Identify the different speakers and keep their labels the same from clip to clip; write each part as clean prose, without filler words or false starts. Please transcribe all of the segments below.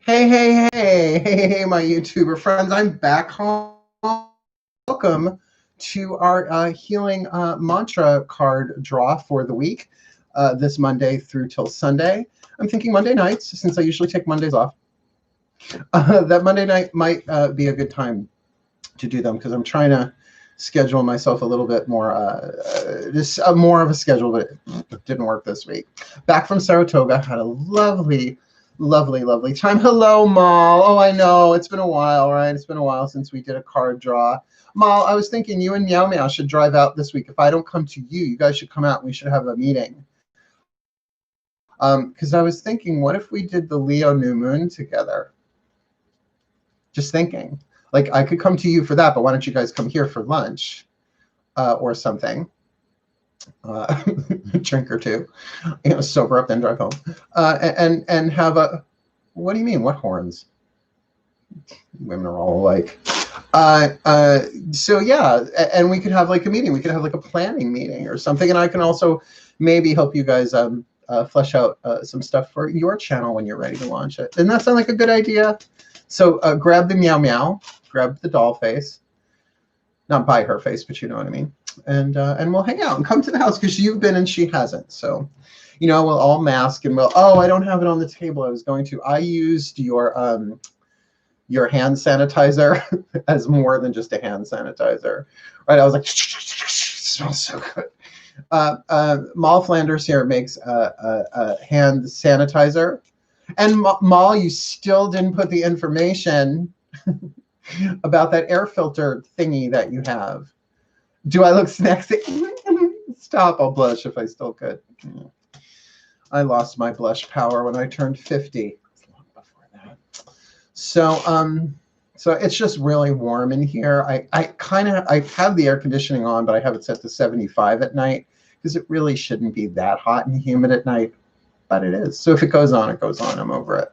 Speaker 1: Hey, my YouTuber friends. I'm back home. Welcome to our healing mantra card draw for the week, this Monday through till Sunday. I'm thinking Monday nights, since I usually take Mondays off. That Monday night might be a good time to do them, because I'm trying to schedule myself a little bit more, just more of a schedule, but it didn't work this week. Back from Saratoga, had a lovely time. Hello, Mal. Oh, I know. It's been a while, right? It's been a while since we did a card draw. Mal, I was thinking you and Meow Meow should drive out this week. If I don't come to you, you guys should come out and we should have a meeting. Because I was thinking, what if we did the Leo new moon together? Just thinking. Like, I could come to you for that, but why don't you guys come here for lunch or something? A drink or two, sober up, then drive home, and have a. What do you mean? What horns? Women are all alike. So yeah, and we could have like a meeting. We could have like a planning meeting or something, and I can also maybe help you guys flesh out some stuff for your channel when you're ready to launch it. Doesn't that sound like a good idea? So grab the Meow Meow, grab the doll face, not by her face, but you know what I mean. And we'll hang out and come to the house, because you've been and she hasn't. So, we'll all mask and we'll. Oh, I don't have it on the table. I was going to. I used your hand sanitizer as more than just a hand sanitizer, right? I was like, it smells so good. Mal Flanders here makes a hand sanitizer, and Mal, you still didn't put the information about that air filter thingy that you have. Do I look sexy? Stop, I'll blush if I still could. I lost my blush power when I turned 50. Long before that. So it's just really warm in here. I have the air conditioning on, but I have it set to 75 at night, because it really shouldn't be that hot and humid at night, but it is. So if it goes on, it goes on. I'm over it.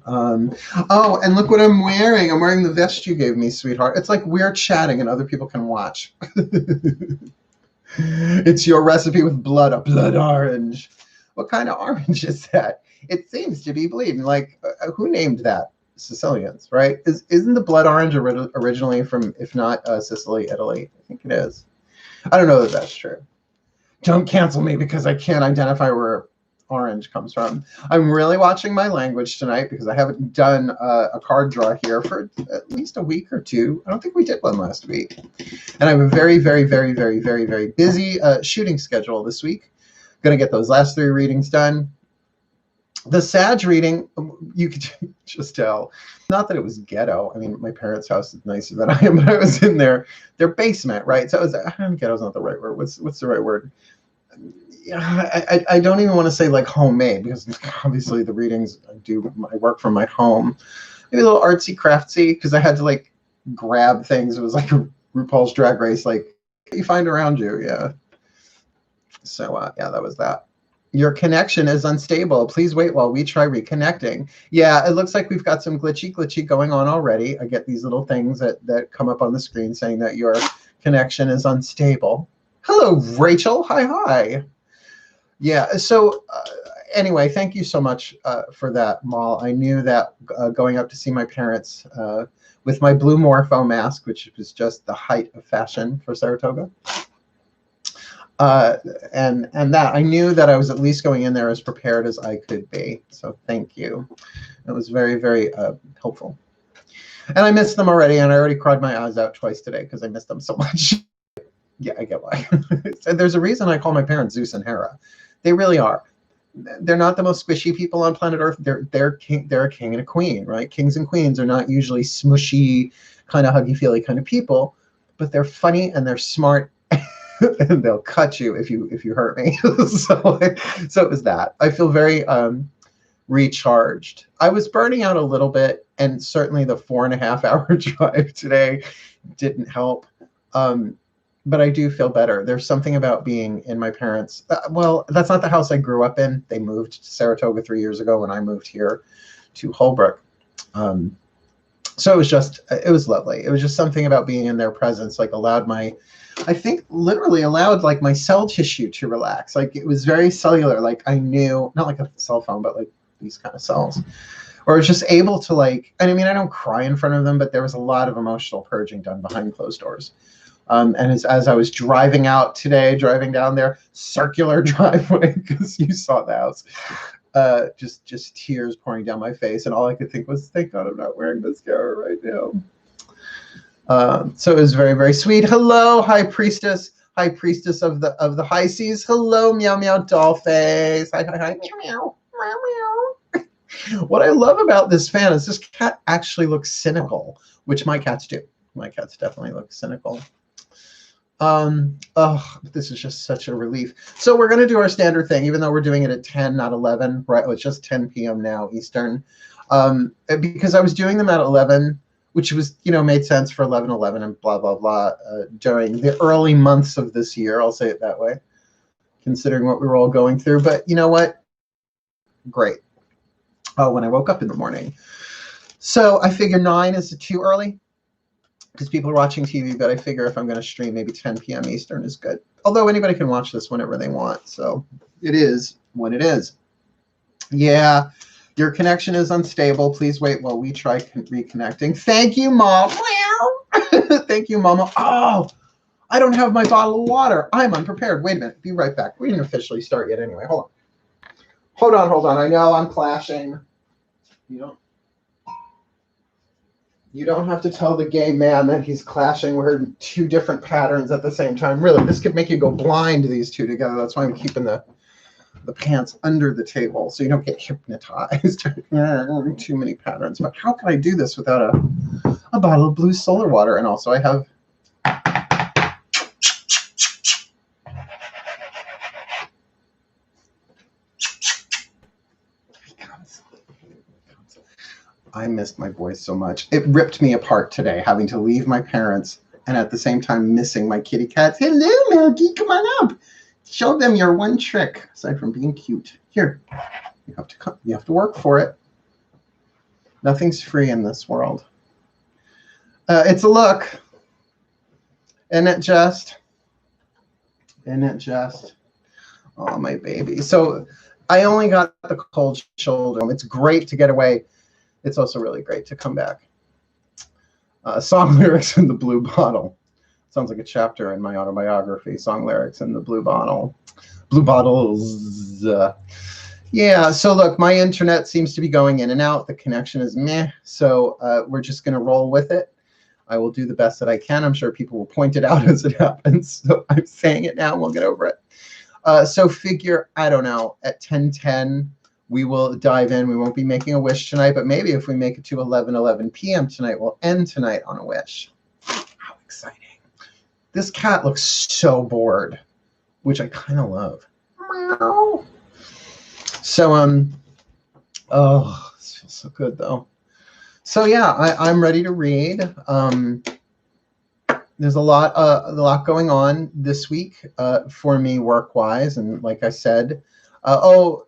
Speaker 1: Oh, and look what I'm wearing. I'm wearing the vest you gave me, sweetheart. It's like we're chatting and other people can watch. It's your recipe with blood, a blood orange. What kind of orange is that? It seems to be bleeding. Like, who named that? Sicilians, right? Isn't the blood orange originally from, if not Sicily, Italy? I think it is. I don't know that that's true. Don't cancel me because I can't identify where orange comes from. I'm really watching my language tonight, because I haven't done a card draw here for at least a week or two. I don't think we did one last week. And I have a very busy shooting schedule this week. Going to get those last 3 readings done. The Sag reading, you could just tell. Not that it was ghetto. I mean, my parents' house is nicer than I am, but I was in their basement, right? So it was, ghetto's not the right word. What's the right word? Yeah, I don't even want to say like homemade, because obviously the readings I work from my home. Maybe a little artsy craftsy, because I had to like grab things. It was like a RuPaul's Drag Race, like you find around you. Yeah. So yeah, that was that. Your connection is unstable. Please wait while we try reconnecting. Yeah, it looks like we've got some glitchy going on already. I get these little things that come up on the screen saying that your connection is unstable. Hello, Rachel. Hi. Yeah, so anyway, thank you so much for that, Mal. I knew that going up to see my parents with my blue Morpho mask, which was just the height of fashion for Saratoga, and that I knew that I was at least going in there as prepared as I could be. So thank you. It was very helpful. And I missed them already, and I already cried my eyes out twice today because I missed them so much. Yeah, I get why. And there's a reason I call my parents Zeus and Hera. They really are. They're not the most squishy people on planet Earth. They're a king and a queen, right? Kings and queens are not usually smushy, kind of huggy-feely kind of people, but they're funny and they're smart, and they'll cut you if you hurt me. So it was that. I feel very recharged. I was burning out a little bit, and certainly the 4.5-hour drive today didn't help. But I do feel better. There's something about being in my parents'. Well, that's not the house I grew up in. They moved to Saratoga 3 years ago when I moved here to Holbrook. So it was lovely. It was just something about being in their presence, like I think literally allowed like my cell tissue to relax. Like it was very cellular. Like I knew, not like a cell phone, but like these kind of cells. or was just able to like, and I mean, I don't cry in front of them, but there was a lot of emotional purging done behind closed doors. And as I was driving out today, driving down there, circular driveway, because you saw the house, just tears pouring down my face. And all I could think was, thank God I'm not wearing mascara right now. So it was very, very sweet. Hello, High Priestess of the high seas. Hello, meow meow doll face. Hi, hi, hi, meow meow, meow meow. What I love about this fan is this cat actually looks cynical, which my cats do. My cats definitely look cynical. Oh, this is just such a relief. So we're going to do our standard thing, even though we're doing it at 10, not 11, right? It's just 10 p.m. now Eastern. Because I was doing them at 11, which was, made sense for 11/11 and blah, blah, blah, during the early months of this year. I'll say it that way, considering what we were all going through. But you know what? Great. When I woke up in the morning. So I figure 9 is too early, because people are watching TV, but I figure if I'm going to stream, maybe 10 p.m. Eastern is good. Although anybody can watch this whenever they want, so it is what it is. Yeah, your connection is unstable. Please wait while we try reconnecting. Thank you, Mom. Thank you, Mama. Oh, I don't have my bottle of water. I'm unprepared. Wait a minute. Be right back. We didn't officially start yet anyway. Hold on. I know I'm clashing. You don't have to tell the gay man that he's clashing. We're in 2 different patterns at the same time. Really, this could make you go blind, these 2 together. That's why I'm keeping the pants under the table, so you don't get hypnotized. Too many patterns. But how can I do this without a bottle of blue solar water? And also I have... I missed my voice so much. It ripped me apart today, having to leave my parents and at the same time missing my kitty cats. Hello, Milky, come on up. Show them your one trick, aside from being cute. Here, you have to come. You have to work for it. Nothing's free in this world. It's a look. Isn't it just? Oh, my baby. So I only got the cold shoulder. It's great to get away. It's also really great to come back. Song lyrics in the blue bottle. Sounds like a chapter in my autobiography. Song lyrics in the blue bottle. Blue bottles. Yeah, so look, my internet seems to be going in and out. The connection is meh. So we're just going to roll with it. I will do the best that I can. I'm sure people will point it out as it happens. So I'm saying it now and we'll get over it. So figure, I don't know, at 10:10. We will dive in. We won't be making a wish tonight, but maybe if we make it to 11 p.m. tonight, we'll end tonight on a wish. How exciting. This cat looks so bored, which I kind of love. Meow. So, oh, this feels so good, though. So, yeah, I'm ready to read. There's a lot going on this week for me work-wise, and like I said, Meow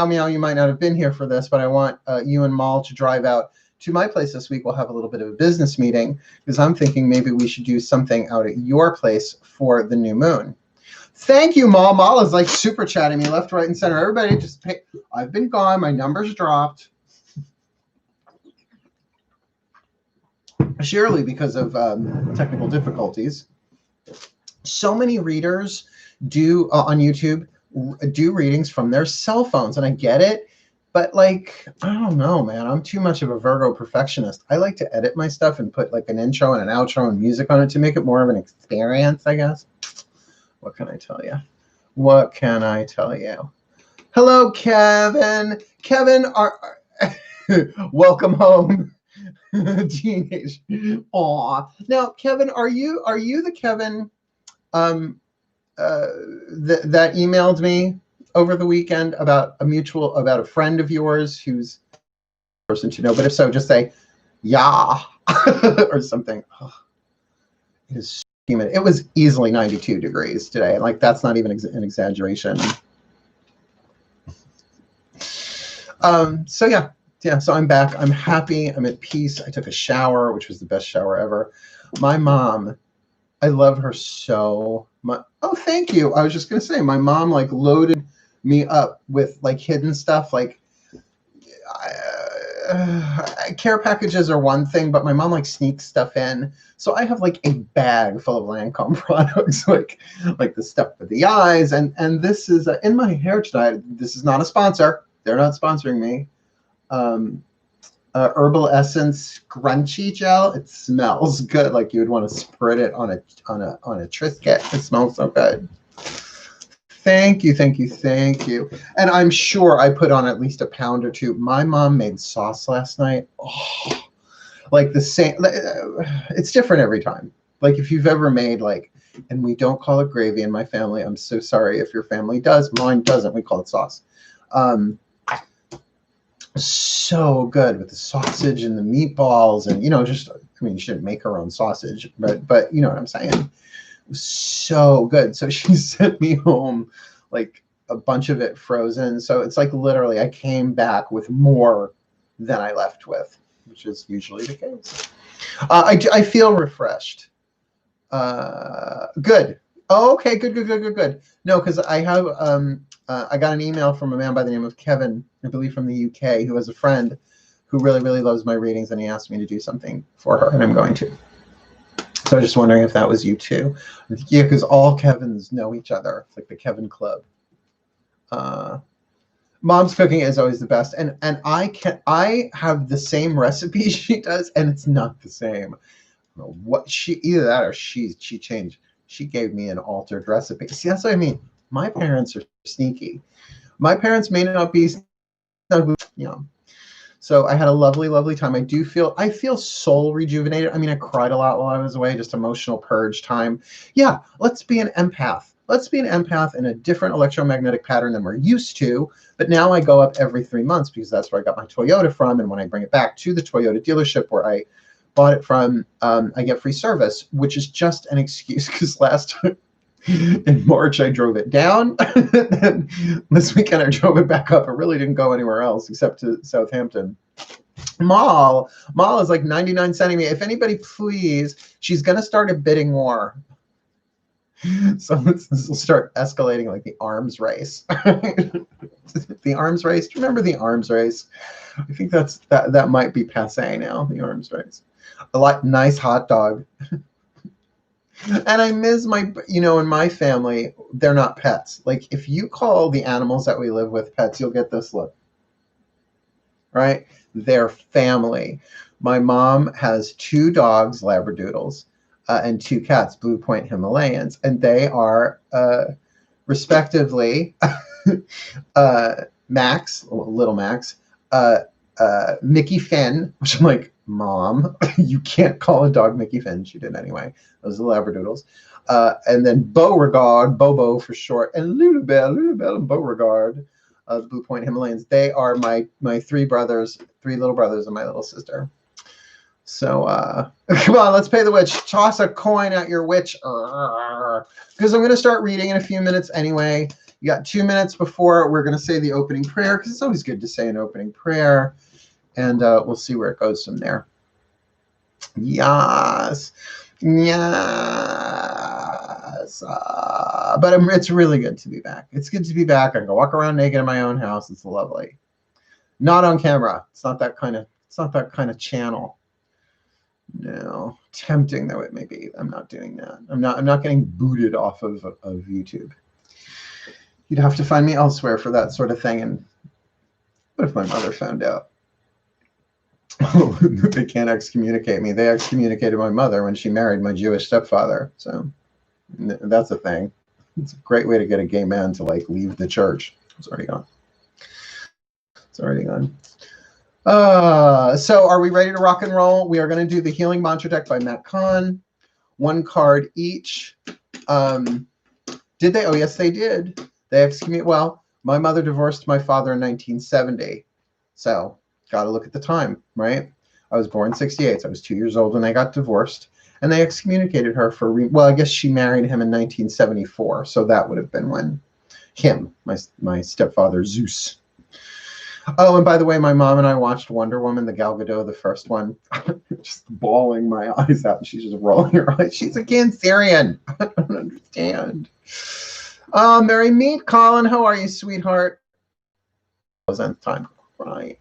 Speaker 1: Meow, you might not have been here for this, but I want you and Mal to drive out to my place this week. We'll have a little bit of a business meeting because I'm thinking maybe we should do something out at your place for the new moon. Thank you, Mal. Mal is like super chatting me left, right, and center. Everybody just pay. I've been gone. My numbers dropped. Surely because of technical difficulties. So many readers do on YouTube do readings from their cell phones, and I get it, but like, I don't know, man, I'm too much of a Virgo perfectionist. I like to edit my stuff and put like an intro and an outro and music on it to make it more of an experience, I guess. What can I tell you? Hello, Kevin. Kevin, welcome home. Teenage. Aw. Now, Kevin, are you the Kevin that emailed me over the weekend about a friend of yours who's a person to know? But if so, just say, yeah, or something. Oh, it is so humid. It was easily 92 degrees today. Like, that's not even an exaggeration. So yeah, so I'm back. I'm happy. I'm at peace. I took a shower, which was the best shower ever. My mom, I love her so much. Oh, thank you. I was just going to say, my mom like loaded me up with like hidden stuff. Like care packages are one thing, but my mom like sneaks stuff in. So I have like a bag full of Lancome products, like the stuff for the eyes. And this is in my hair tonight. This is not a sponsor. They're not sponsoring me. Herbal Essence Scrunchy Gel. It smells good. Like you would want to spread it on a Trisket. It smells so good. Thank you, thank you, thank you. And I'm sure I put on at least a pound or two. My mom made sauce last night. Oh, like the same. It's different every time. Like if you've ever made like, and we don't call it gravy in my family. I'm so sorry if your family does. Mine doesn't. We call it sauce. So good with the sausage and the meatballs, and just, I mean, you shouldn't make her own sausage, but you know what I'm saying. It was so good. So she sent me home like a bunch of it frozen. So it's like literally I came back with more than I left with, which is usually the case. I feel refreshed. Good. Oh, okay, good. No, because I have I got an email from a man by the name of Kevin, I believe from the UK, who has a friend who really, really loves my readings, and he asked me to do something for her, and I'm going to. So I was just wondering if that was you too. Yeah, because all Kevins know each other. It's like the Kevin Club. Mom's cooking is always the best, and I have the same recipe she does, and it's not the same. I don't know what either that or she changed. She gave me an altered recipe. See, that's what I mean. My parents are sneaky. My parents may not be, So I had a lovely, lovely time. I feel soul rejuvenated. I mean, I cried a lot while I was away, just emotional purge time. Yeah, let's be an empath. Let's be an empath in a different electromagnetic pattern than we're used to. But now I go up every 3 months because that's where I got my Toyota from. And when I bring it back to the Toyota dealership where I bought it from, I get free service, which is just an excuse because last time in March I drove it down. And this weekend I drove it back up. It really didn't go anywhere else except to Southampton. Mall is like 99 centimeters. If anybody, please, she's going to start a bidding war. So this will start escalating like the arms race. The arms race. Do you remember the arms race? I think that might be passé now, the arms race. Nice hot dog. And I miss in my family, they're not pets. Like if you call the animals that we live with pets, you'll get this look. Right? They're family. My mom has 2 dogs, Labradoodles, and 2 cats, Blue Point Himalayans, and they are respectively Max, little Max, Mickey Finn, which I'm like, Mom, you can't call a dog Mickey Finn. She did anyway. Those are the Labradoodles. And then Beauregard, Bobo for short, and Lulabelle and Beauregard, the Blue Point Himalayans. They are my 3 brothers, 3 little brothers, and my little sister. So come on, let's pay the witch. Toss a coin at your witch. Because I'm going to start reading in a few minutes anyway. You got 2 minutes before we're going to say the opening prayer, because it's always good to say an opening prayer. And we'll see where it goes from there. Yes. But it's really good to be back. It's good to be back. I can walk around naked in my own house. It's lovely. Not on camera. It's not that kind of channel. No. Tempting though it may be. I'm not doing that. I'm not getting booted off of YouTube. You'd have to find me elsewhere for that sort of thing. And what if my mother found out? They can't excommunicate me. They excommunicated my mother when she married my Jewish stepfather. So that's a thing. It's a great way to get a gay man to like leave the church. It's already gone. So are we ready to rock and roll? We are going to do the Healing Mantra deck by Matt Kahn. 1 card each. Did they? Oh, yes, they did. They excommunicated. Well, my mother divorced my father in 1970. So got to look at the time, right? I was born 68. So I was 2 years old when they got divorced. And they excommunicated her for, well, I guess she married him in 1974. So that would have been when my stepfather, Zeus. Oh, and by the way, my mom and I watched Wonder Woman, the Gal Gadot, the first one, just bawling my eyes out. And she's just rolling her eyes. She's a Cancerian. I don't understand. Merry meet, Colin. How are you, sweetheart? Wasn't time crying.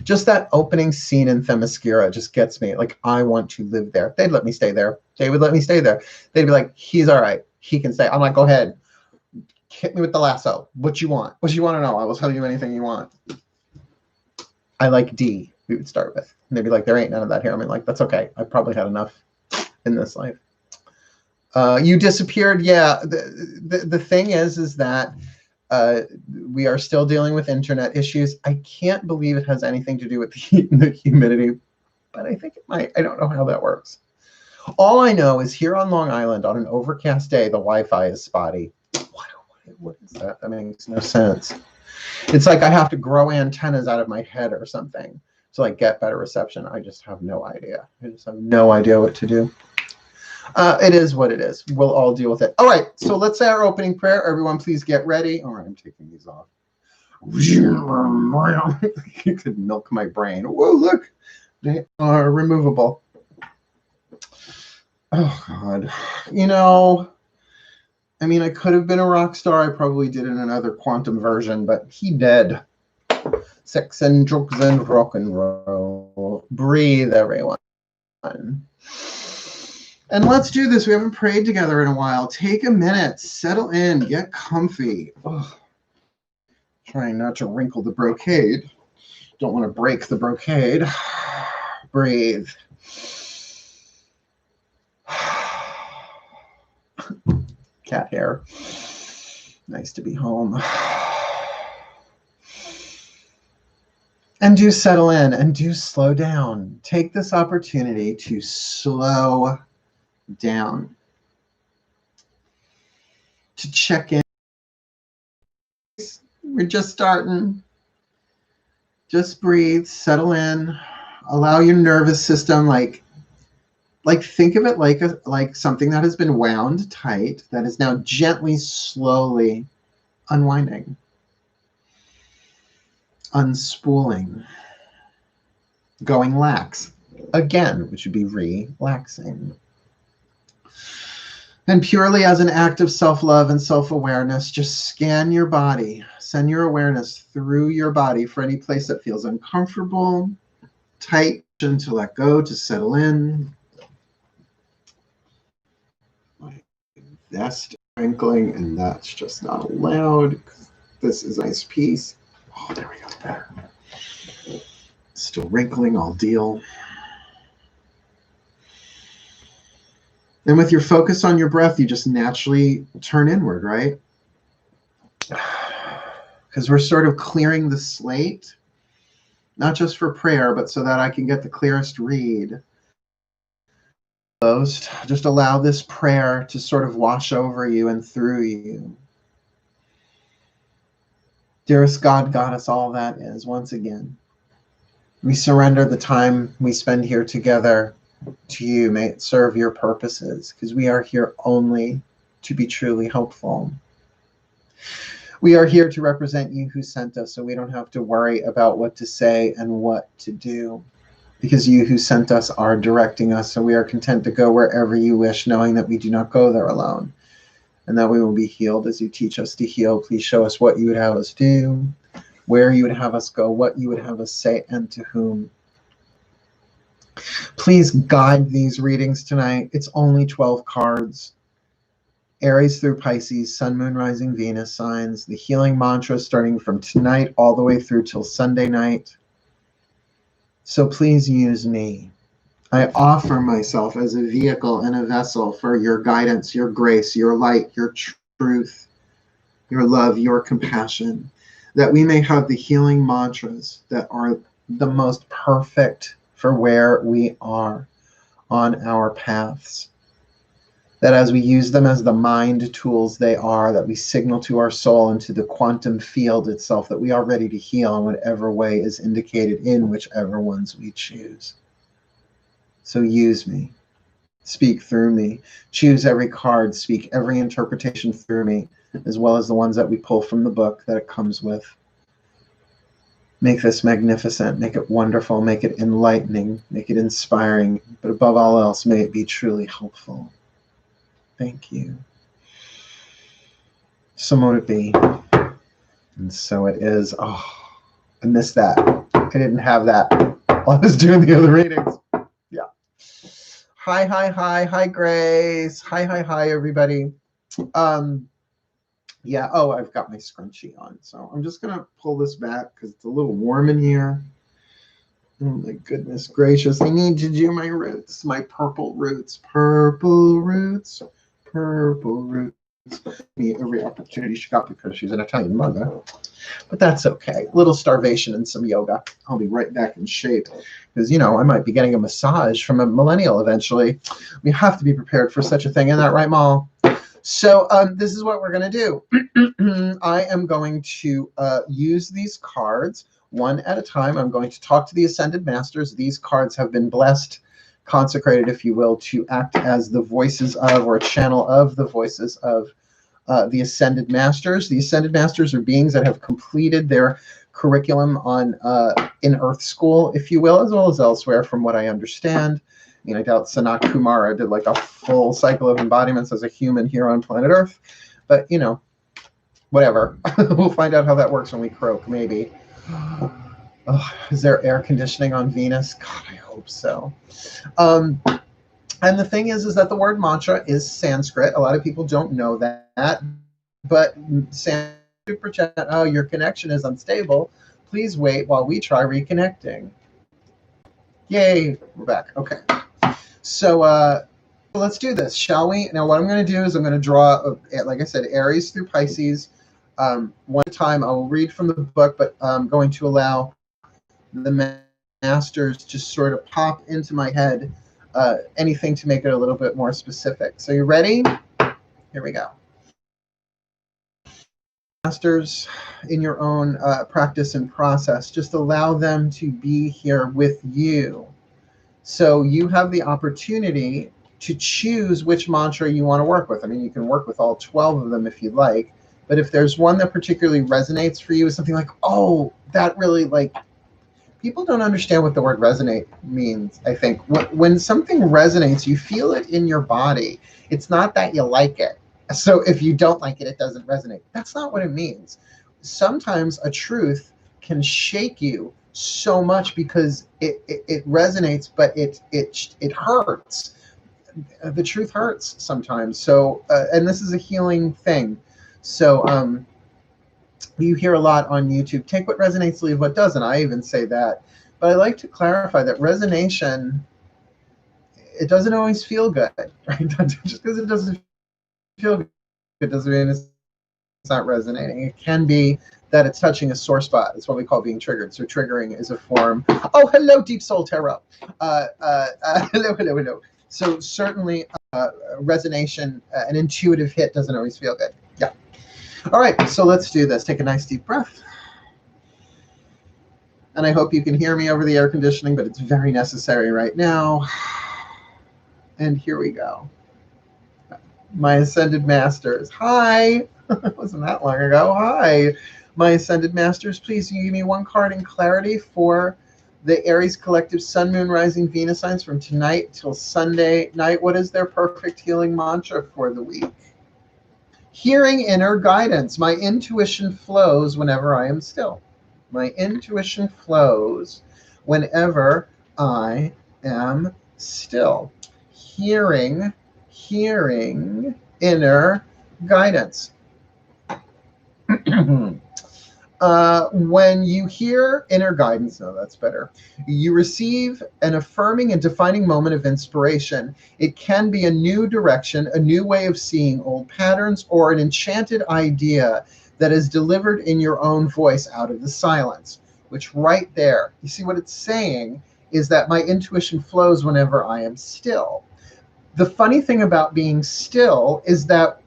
Speaker 1: Just that opening scene in Themyscira just gets me. Like, I want to live there. They'd let me stay there. They would let me stay there. They'd be like, he's all right. He can stay. I'm like, go ahead. Hit me with the lasso. What you want? What you want to know? I will tell you anything you want. I like D, we would start with. And they'd be like, there ain't none of that here. I mean, like, that's okay. I've probably had enough in this life. You disappeared. Yeah. The thing is that we are still dealing with internet issues. I can't believe it has anything to do with the heat and the humidity, but I think it might. I don't know how that works. All I know is here on Long Island on an overcast day, the Wi-Fi is spotty. What is that? That makes no sense. It's like I have to grow antennas out of my head or something to like get better reception. I just have no idea. I just have no idea what to do. It is what it is. We'll all deal with it. All right, so let's say our opening prayer. Everyone, please get ready. All right, I'm taking these off. You could milk my brain. Whoa, look, they are removable. Oh, God. You know, I mean, I could have been a rock star. I probably did in another quantum version, but he dead. Sex and drugs and rock and roll. Breathe, everyone. And let's do this. We haven't prayed together in a while. Take a minute, settle in, get comfy. Ugh. Trying not to wrinkle the brocade. Don't want to break the brocade. Breathe. Cat hair. Nice to be home. And do settle in and do slow down. Take this opportunity to slow down, to check in. We're just starting. Just breathe, settle in, allow your nervous system, like think of it like something that has been wound tight that is now gently, slowly unwinding, unspooling, going lax again, which would be relaxing. And purely as an act of self-love and self-awareness, just scan your body. Send your awareness through your body for any place that feels uncomfortable, tight, to let go, to settle in. That's wrinkling, and that's just not allowed. This is a nice piece. Oh, there we go. Better. Still wrinkling, I'll deal. And with your focus on your breath, you just naturally turn inward, right? Because we're sort of clearing the slate, not just for prayer, but so that I can get the clearest read. Just allow this prayer to sort of wash over you and through you. Dearest God, Goddess, all that is, once again, we surrender the time we spend here together to you. May it serve your purposes, because we are here only to be truly helpful. We are here to represent you who sent us, so we don't have to worry about what to say and what to do, because you who sent us are directing us, so we are content to go wherever you wish, knowing that we do not go there alone, and that we will be healed as you teach us to heal. Please show us what you would have us do, where you would have us go, what you would have us say, and to whom. Please guide these readings tonight. It's only 12 cards. Aries through Pisces, Sun, Moon, Rising, Venus signs. The healing mantra starting from tonight all the way through till Sunday night. So please use me. I offer myself as a vehicle and a vessel for your guidance, your grace, your light, your truth, your love, your compassion, that we may have the healing mantras that are the most perfect for where we are on our paths. That as we use them as the mind tools they are, that we signal to our soul and to the quantum field itself that we are ready to heal in whatever way is indicated in whichever ones we choose. So use me. Speak through me. Choose every card. Speak every interpretation through me, as well as the ones that we pull from the book that it comes with. Make this magnificent. Make it wonderful. Make it enlightening. Make it inspiring. But above all else, may it be truly helpful. Thank you. So mote it be. And so it is. Oh, I missed that. I didn't have that while I was doing the other readings. Yeah. Hi, hi, hi. Hi, Grace. Hi, hi, hi, everybody. Yeah. Oh, I've got my scrunchie on. So I'm just going to pull this back because it's a little warm in here. Oh, my goodness gracious. I need to do my roots, my purple roots. Purple roots. Purple roots. Me every opportunity she got because she's an Italian mother. But that's okay. A little starvation and some yoga. I'll be right back in shape. Because, you know, I might be getting a massage from a millennial eventually. We have to be prepared for such a thing. Isn't that right, Mal? So this is what we're going to do. I am going to use these cards one at a time. I'm going to talk to the Ascended Masters. These cards have been blessed, consecrated, if you will, to act as the voices of, or a channel of the voices of the Ascended Masters. The Ascended Masters are beings that have completed their curriculum on in Earth School, if you will, as well as elsewhere, from what I understand. I mean, I doubt Sanat Kumara did like a full cycle of embodiments as a human here on planet Earth, but you know, whatever. We'll find out how that works when we croak, maybe. Oh, is there air conditioning on Venus? God, I hope so. And the thing is that the word mantra is Sanskrit. A lot of people don't know that, but Sanskrit super chat. Oh, your connection is unstable. Please wait while we try reconnecting. Yay, we're back. Okay. So let's do this, shall we? Now, what I'm going to do is I'm going to draw, like I said, Aries through Pisces. One time I will read from the book, but I'm going to allow the masters to sort of pop into my head anything to make it a little bit more specific. So you ready? Here we go. Masters, in your own practice and process, just allow them to be here with you. So you have the opportunity to choose which mantra you want to work with. I mean, you can work with all 12 of them if you'd like, but if there's one that particularly resonates for you, is something like, oh, that really, like, people don't understand what the word resonate means, I think. When something resonates, you feel it in your body. It's not that you like it. So if you don't like it, it doesn't resonate. That's not what it means. Sometimes a truth can shake you so much because it resonates, but it hurts. The truth hurts sometimes. So, and this is a healing thing. So you hear a lot on YouTube, take what resonates, leave what doesn't. I even say that. But I like to clarify that resonation, it doesn't always feel good, right? Just because it doesn't feel good, it doesn't mean it's not resonating. It can be that it's touching a sore spot. It's what we call being triggered. So triggering is a form. Oh, hello, Deep Soul Tarot. Hello. So certainly resonation, an intuitive hit doesn't always feel good. Yeah. All right, so let's do this. Take a nice deep breath. And I hope you can hear me over the air conditioning, but it's very necessary right now. And here we go. My Ascended Masters. Hi. It wasn't that long ago. Hi. My Ascended Masters, please give me one card in clarity for the Aries Collective Sun, Moon, Rising, Venus signs from tonight till Sunday night. What is their perfect healing mantra for the week? Hearing inner guidance. My intuition flows whenever I am still. My intuition flows whenever I am still. Hearing inner guidance. When you hear inner guidance, no, that's better. You receive an affirming and defining moment of inspiration. It can be a new direction, a new way of seeing old patterns, or an enchanted idea that is delivered in your own voice out of the silence, which right there, you see what it's saying is that my intuition flows whenever I am still. The funny thing about being still is that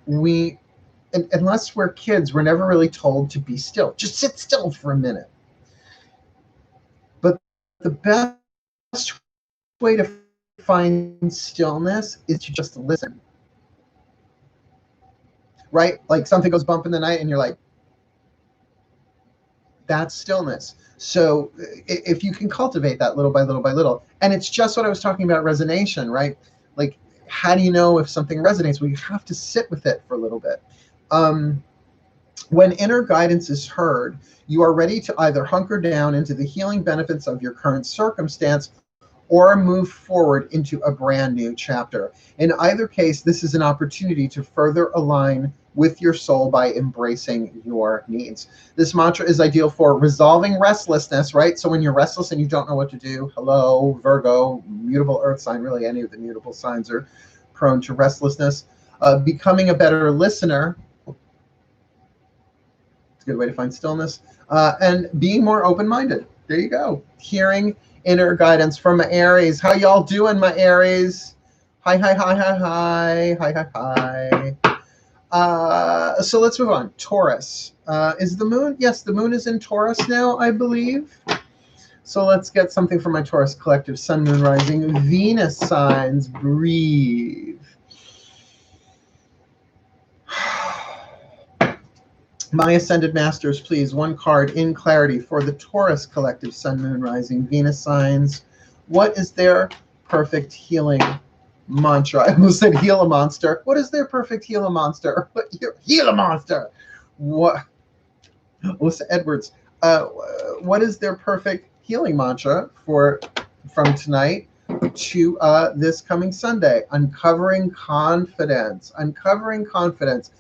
Speaker 1: unless we're kids, we're never really told to be still. Just sit still for a minute. But the best way to find stillness is to just listen. Right? Like something goes bump in the night and you're like, that's stillness. So if you can cultivate that little by little by little, and it's just what I was talking about, resonation, right? Like, how do you know if something resonates? Well, you have to sit with it for a little bit. When inner guidance is heard, you are ready to either hunker down into the healing benefits of your current circumstance or move forward into a brand new chapter. In either case, this is an opportunity to further align with your soul by embracing your needs. This mantra is ideal for resolving restlessness, right? So when you're restless and you don't know what to do, hello, Virgo, mutable earth sign, really any of the mutable signs are prone to restlessness. Becoming a better listener, it's a good way to find stillness, and being more open-minded. There you go. Hearing inner guidance from my Aries. How y'all doing, my Aries? Hi, hi, hi, hi, hi, hi, hi, hi. So let's move on. Taurus. Is the moon? Yes, the moon is in Taurus now, I believe. So let's get something from my Taurus collective. Sun, moon, rising, Venus signs. Breathe. My Ascended Masters, please, one card in clarity for the Taurus collective, Sun, Moon, Rising, Venus signs. What is their perfect healing mantra? I almost said heal a monster. What is their perfect heal a monster? Heal a monster. What? Alyssa Edwards. What is their perfect healing mantra from tonight to this coming Sunday? Uncovering confidence. Uncovering confidence.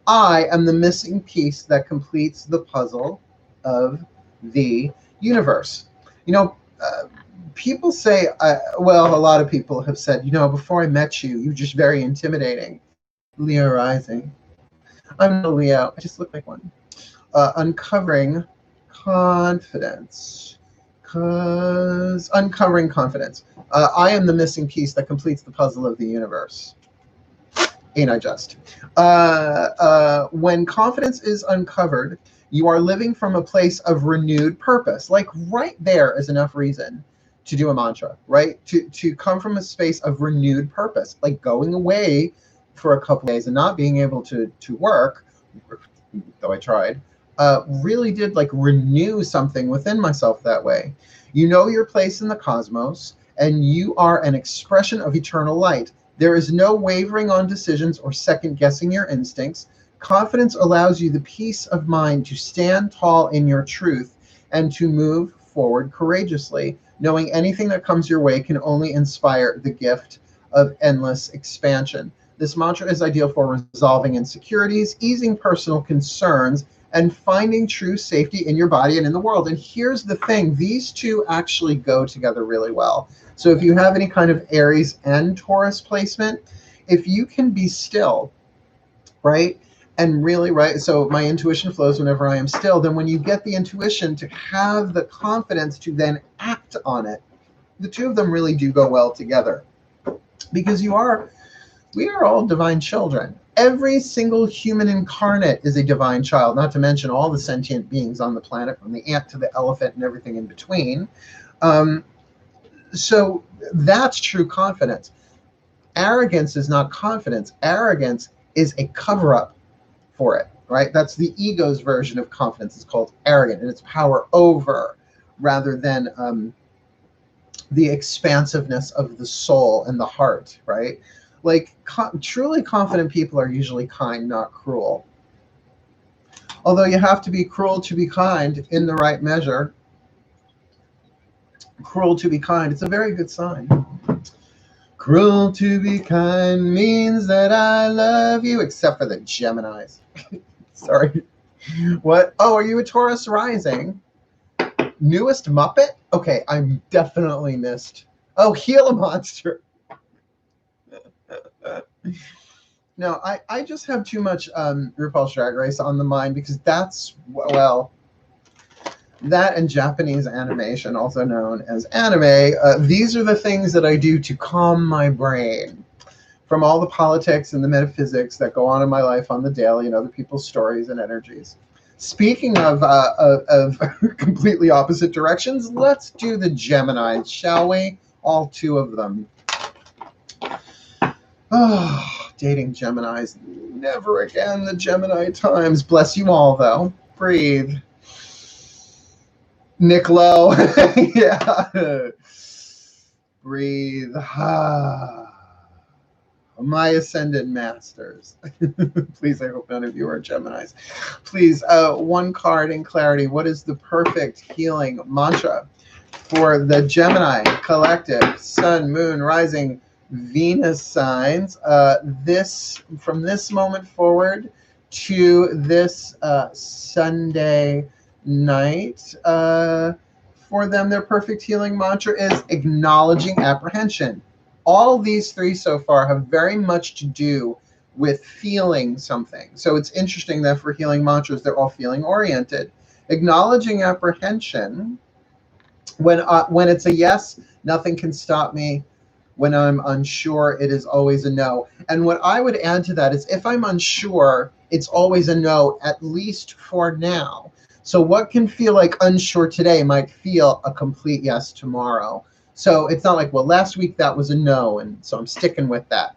Speaker 1: I am the missing piece that completes the puzzle of the universe. You know, people say, well, a lot of people have said, you know, before I met you, you're just very intimidating. Leo rising. I'm not a Leo. I just look like one. Uncovering confidence. Uncovering confidence. I am the missing piece that completes the puzzle of the universe. Ain't I just? When confidence is uncovered, you are living from a place of renewed purpose. Like right there is enough reason to do a mantra, right? To come from a space of renewed purpose, like going away for a couple of days and not being able to work, though I tried, really did like renew something within myself that way. You know your place in the cosmos, and you are an expression of eternal light. There is no wavering on decisions or second-guessing your instincts. Confidence allows you the peace of mind to stand tall in your truth and to move forward courageously, knowing anything that comes your way can only inspire the gift of endless expansion. This mantra is ideal for resolving insecurities, easing personal concerns, and finding true safety in your body and in the world. And here's the thing, these two actually go together really well. So if you have any kind of Aries and Taurus placement, if you can be still, right, and really, right, so my intuition flows whenever I am still, then when you get the intuition to have the confidence to then act on it, the two of them really do go well together. Because we are all divine children. Every single human incarnate is a divine child, not to mention all the sentient beings on the planet, from the ant to the elephant and everything in between. So that's true confidence. Arrogance is not confidence. Arrogance is a cover-up for it, right? That's the ego's version of confidence. It's called arrogant, and it's power over rather than the expansiveness of the soul and the heart, right? Like truly confident people are usually kind, not cruel. Although you have to be cruel to be kind in the right measure. Cruel to be kind, it's a very good sign. Cruel to be kind means that I love you, except for the Geminis. Sorry. What? Oh, are you a Taurus rising? Newest Muppet? Okay, I'm definitely missed. Oh, heal a monster. No, I just have too much RuPaul's Drag Race on the mind because that's, well, that and Japanese animation, also known as anime, these are the things that I do to calm my brain from all the politics and the metaphysics that go on in my life on the daily and other people's stories and energies. Speaking of completely opposite directions, let's do the Geminis, shall we? All two of them. Oh, dating Geminis. Never again the Gemini times. Bless you all, though. Breathe. Nick Lowe. Yeah. Breathe. my ascended masters. Please, I hope none of you are Geminis. Please, one card in clarity. What is the perfect healing mantra for the Gemini collective, Sun, Moon, Rising, Venus signs? From this moment forward to this Sunday night, for them, their perfect healing mantra is acknowledging apprehension. All these three so far have very much to do with feeling something. So it's interesting that for healing mantras, they're all feeling oriented. Acknowledging apprehension, when it's a yes, nothing can stop me. When I'm unsure, it is always a no. And what I would add to that is if I'm unsure, it's always a no, at least for now. So what can feel like unsure today might feel a complete yes tomorrow. So it's not like, well, last week that was a no, and so I'm sticking with that.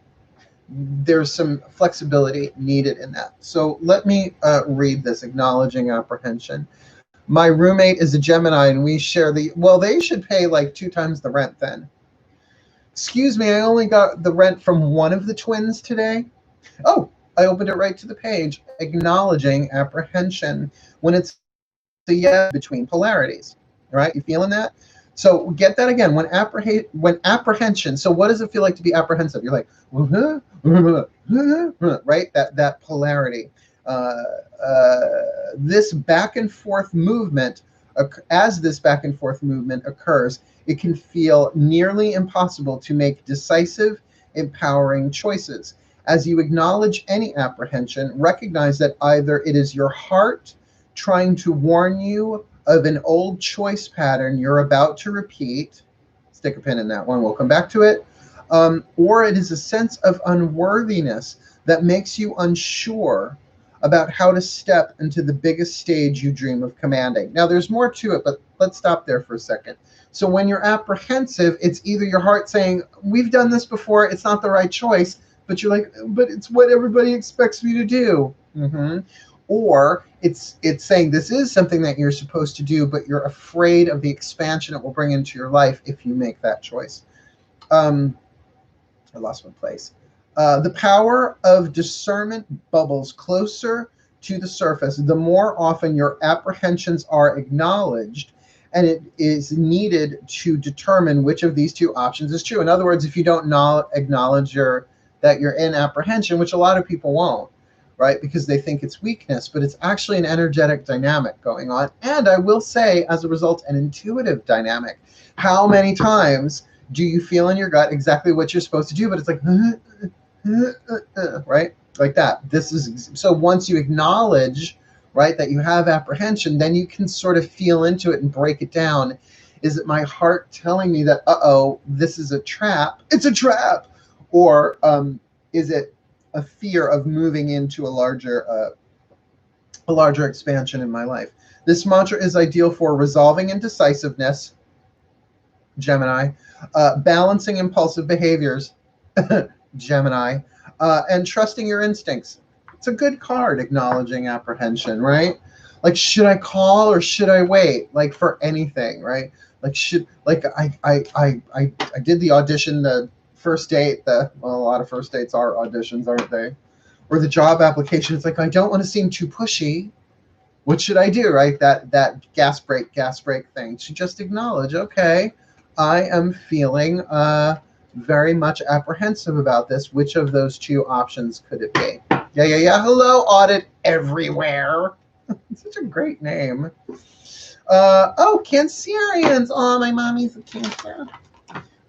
Speaker 1: There's some flexibility needed in that. So let me read this, acknowledging apprehension. My roommate is a Gemini, and we share well, they should pay like 2 times the rent then. Excuse me, I only got the rent from one of the twins today. Oh, I opened it right to the page. Acknowledging apprehension. When it's a yes between polarities, right? You feeling that? So get that again. When apprehension. So what does it feel like to be apprehensive? You're like, right? That polarity. This back and forth movement. As this back and forth movement occurs, it can feel nearly impossible to make decisive, empowering choices. As you acknowledge any apprehension, recognize that either it is your heart trying to warn you of an old choice pattern you're about to repeat. Stick a pin in that one, we'll come back to it. Or it is a sense of unworthiness that makes you unsure about how to step into the biggest stage you dream of commanding. Now, there's more to it, but let's stop there for a second. So when you're apprehensive, it's either your heart saying, we've done this before, it's not the right choice, but you're like, but it's what everybody expects me to do. Or it's saying this is something that you're supposed to do, but you're afraid of the expansion it will bring into your life if you make that choice. I lost my place. The power of discernment bubbles closer to the surface the more often your apprehensions are acknowledged, and it is needed to determine which of these two options is true. In other words, if you don't acknowledge that you're in apprehension, which a lot of people won't, right? Because they think it's weakness, but it's actually an energetic dynamic going on. And I will say, as a result, an intuitive dynamic. How many times do you feel in your gut exactly what you're supposed to do, but it's like, right? Like that. So once you acknowledge, right, that you have apprehension, then you can sort of feel into it and break it down. Is it my heart telling me that, uh-oh, this is a trap? It's a trap. Or is it a fear of moving into a larger expansion in my life? This mantra is ideal for resolving indecisiveness, Gemini, balancing impulsive behaviors, Gemini, and trusting your instincts. It's a good card, acknowledging apprehension, right? Like, should I call or should I wait? Like for anything, right? Like I did the audition, the first date, well, a lot of first dates are auditions, aren't they? Or the job application. It's like, I don't want to seem too pushy. What should I do, right? That gas brake thing. To just acknowledge, okay, I am feeling very much apprehensive about this. Which of those two options could it be? Yeah. Hello, Audit Everywhere. Such a great name. Oh, Cancerians. Oh, my mommy's a Cancer.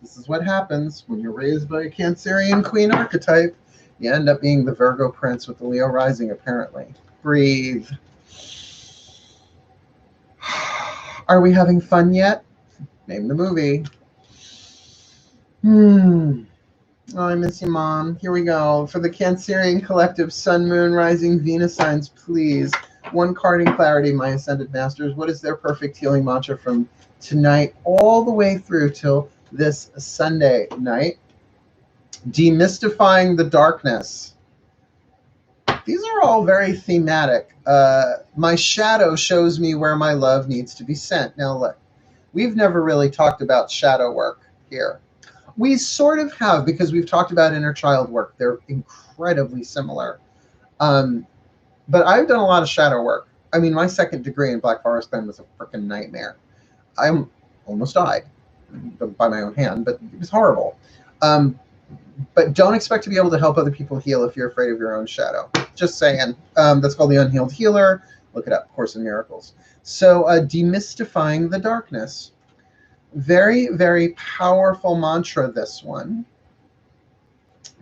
Speaker 1: This is what happens when you're raised by a Cancerian queen archetype. You end up being the Virgo prince with the Leo rising, apparently. Breathe. Are we having fun yet? Name the movie. Oh, I miss you, Mom. Here we go. For the Cancerian collective, Sun, Moon, Rising, Venus signs, please. One card in clarity, my Ascended Masters. What is their perfect healing mantra from tonight all the way through till this Sunday night? Demystifying the darkness. These are all very thematic. My shadow shows me where my love needs to be sent. Now, look, we've never really talked about shadow work here. We sort of have, because we've talked about inner child work. They're incredibly similar. But I've done a lot of shadow work. I mean, my second degree in Black Forest Bend was a freaking nightmare. I almost died by my own hand, but it was horrible. But don't expect to be able to help other people heal if you're afraid of your own shadow. Just saying. That's called the Unhealed Healer. Look it up, Course in Miracles. So demystifying the darkness. Very, very powerful mantra, this one.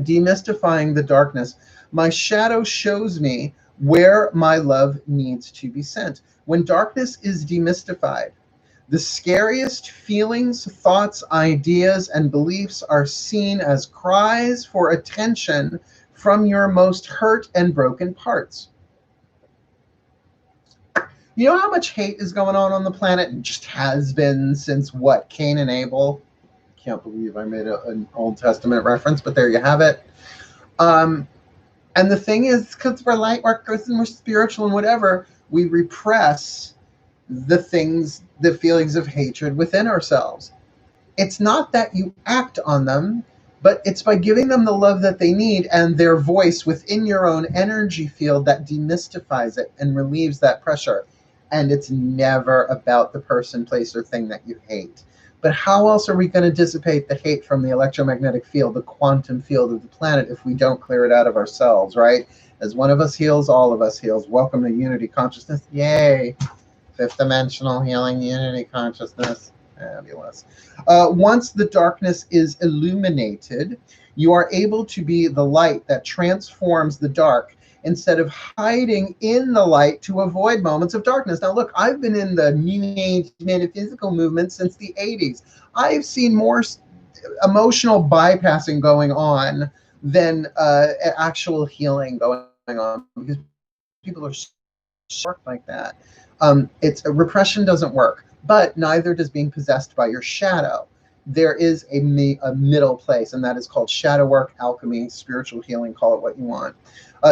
Speaker 1: Demystifying the darkness. My shadow shows me where my love needs to be sent. When darkness is demystified, the scariest feelings, thoughts, ideas, and beliefs are seen as cries for attention from your most hurt and broken parts. You know how much hate is going on the planet, and just has been since what, Cain and Abel? Can't believe I made an Old Testament reference, but there you have it. And the thing is, because we're light workers and we're spiritual and whatever, we repress the things, the feelings of hatred within ourselves. It's not that you act on them, but it's by giving them the love that they need and their voice within your own energy field that demystifies it and relieves that pressure. And it's never about the person, place, or thing that you hate. But how else are we going to dissipate the hate from the electromagnetic field, the quantum field of the planet, if we don't clear it out of ourselves, right? As one of us heals, all of us heals. Welcome to Unity Consciousness. Yay. Fifth dimensional healing, Unity Consciousness. Fabulous. Once the darkness is illuminated, you are able to be the light that transforms the dark instead of hiding in the light to avoid moments of darkness. Now, look, I've been in the New Age metaphysical movement since the 80s. I've seen more emotional bypassing going on than actual healing going on, because people are short like that. Repression doesn't work, but neither does being possessed by your shadow. There is a middle place, and that is called shadow work, alchemy, spiritual healing, call it what you want.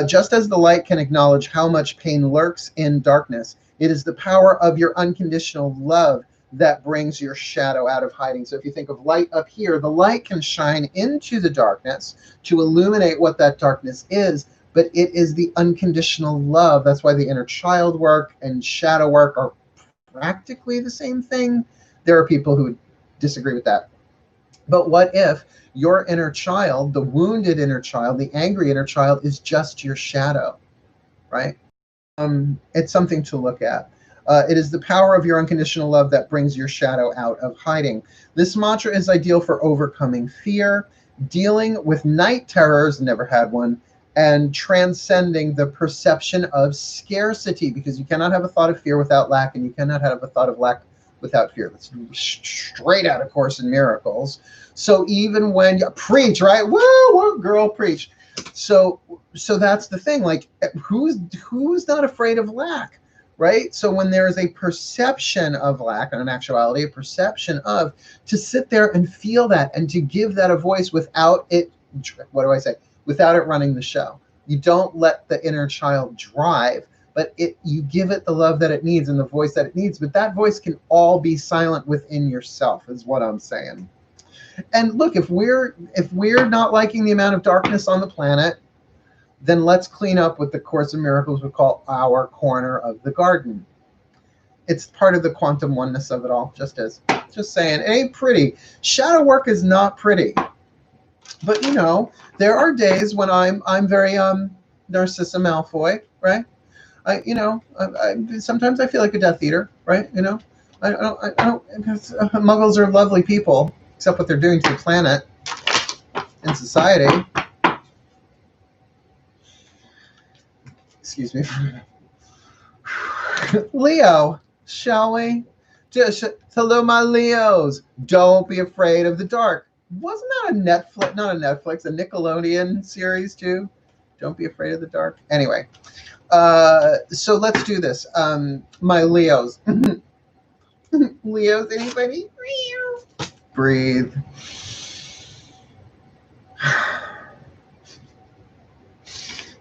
Speaker 1: Just as the light can acknowledge how much pain lurks in darkness, it is the power of your unconditional love that brings your shadow out of hiding. So if you think of light up here, the light can shine into the darkness to illuminate what that darkness is, but it is the unconditional love. That's why the inner child work and shadow work are practically the same thing. There are people who disagree with that. But what if your inner child, the wounded inner child, the angry inner child, is just your shadow, right? It's something to look at. It is the power of your unconditional love that brings your shadow out of hiding. This mantra is ideal for overcoming fear, dealing with night terrors, never had one, and transcending the perception of scarcity, because you cannot have a thought of fear without lack, and you cannot have a thought of lack without fear. That's straight out of Course in Miracles. So even when you preach, right? Woo, girl, preach. So that's the thing. Like, who's not afraid of lack, right? So when there is a perception of lack, and in actuality, a perception of, to sit there and feel that and to give that a voice without it, what do I say? Without it running the show. You don't let the inner child drive, but you give it the love that it needs and the voice that it needs. But that voice can all be silent within yourself, is what I'm saying. And look, if we're not liking the amount of darkness on the planet, then let's clean up what the Course in Miracles would call our corner of the garden. It's part of the quantum oneness of it all. Just saying, it ain't pretty. Shadow work is not pretty. But you know, there are days when I'm very Narcissa Malfoy, right? Sometimes I feel like a Death Eater, right? You know, I don't. Muggles are lovely people, except what they're doing to the planet and society. Excuse me. Leo, shall we? Hello, my Leos. Don't be afraid of the dark. Wasn't that a Netflix? Not a Netflix, a Nickelodeon series too. Don't be afraid of the dark. Anyway. So let's do this. My Leos. Leos, anybody? Breathe.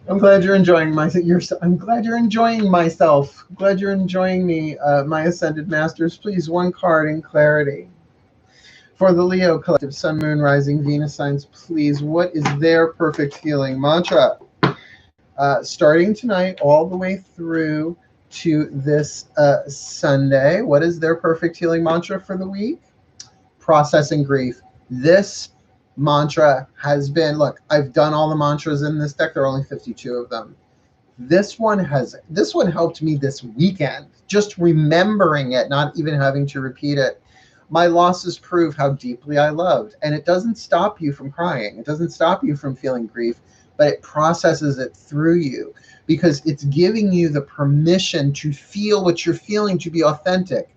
Speaker 1: I'm glad you're enjoying I'm glad you're enjoying myself. I'm glad you're enjoying me, my Ascended Masters. Please, one card in clarity. For the Leo collective, Sun, Moon, Rising, Venus signs, please, what is their perfect healing mantra? Starting tonight all the way through to this Sunday, what is their perfect healing mantra for the week? Processing grief. This mantra has been, look, I've done all the mantras in this deck. There are only 52 of them. This one helped me this weekend. Just remembering it, not even having to repeat it. My losses prove how deeply I loved. And it doesn't stop you from crying. It doesn't stop you from feeling grief, but it processes it through you because it's giving you the permission to feel what you're feeling, to be authentic.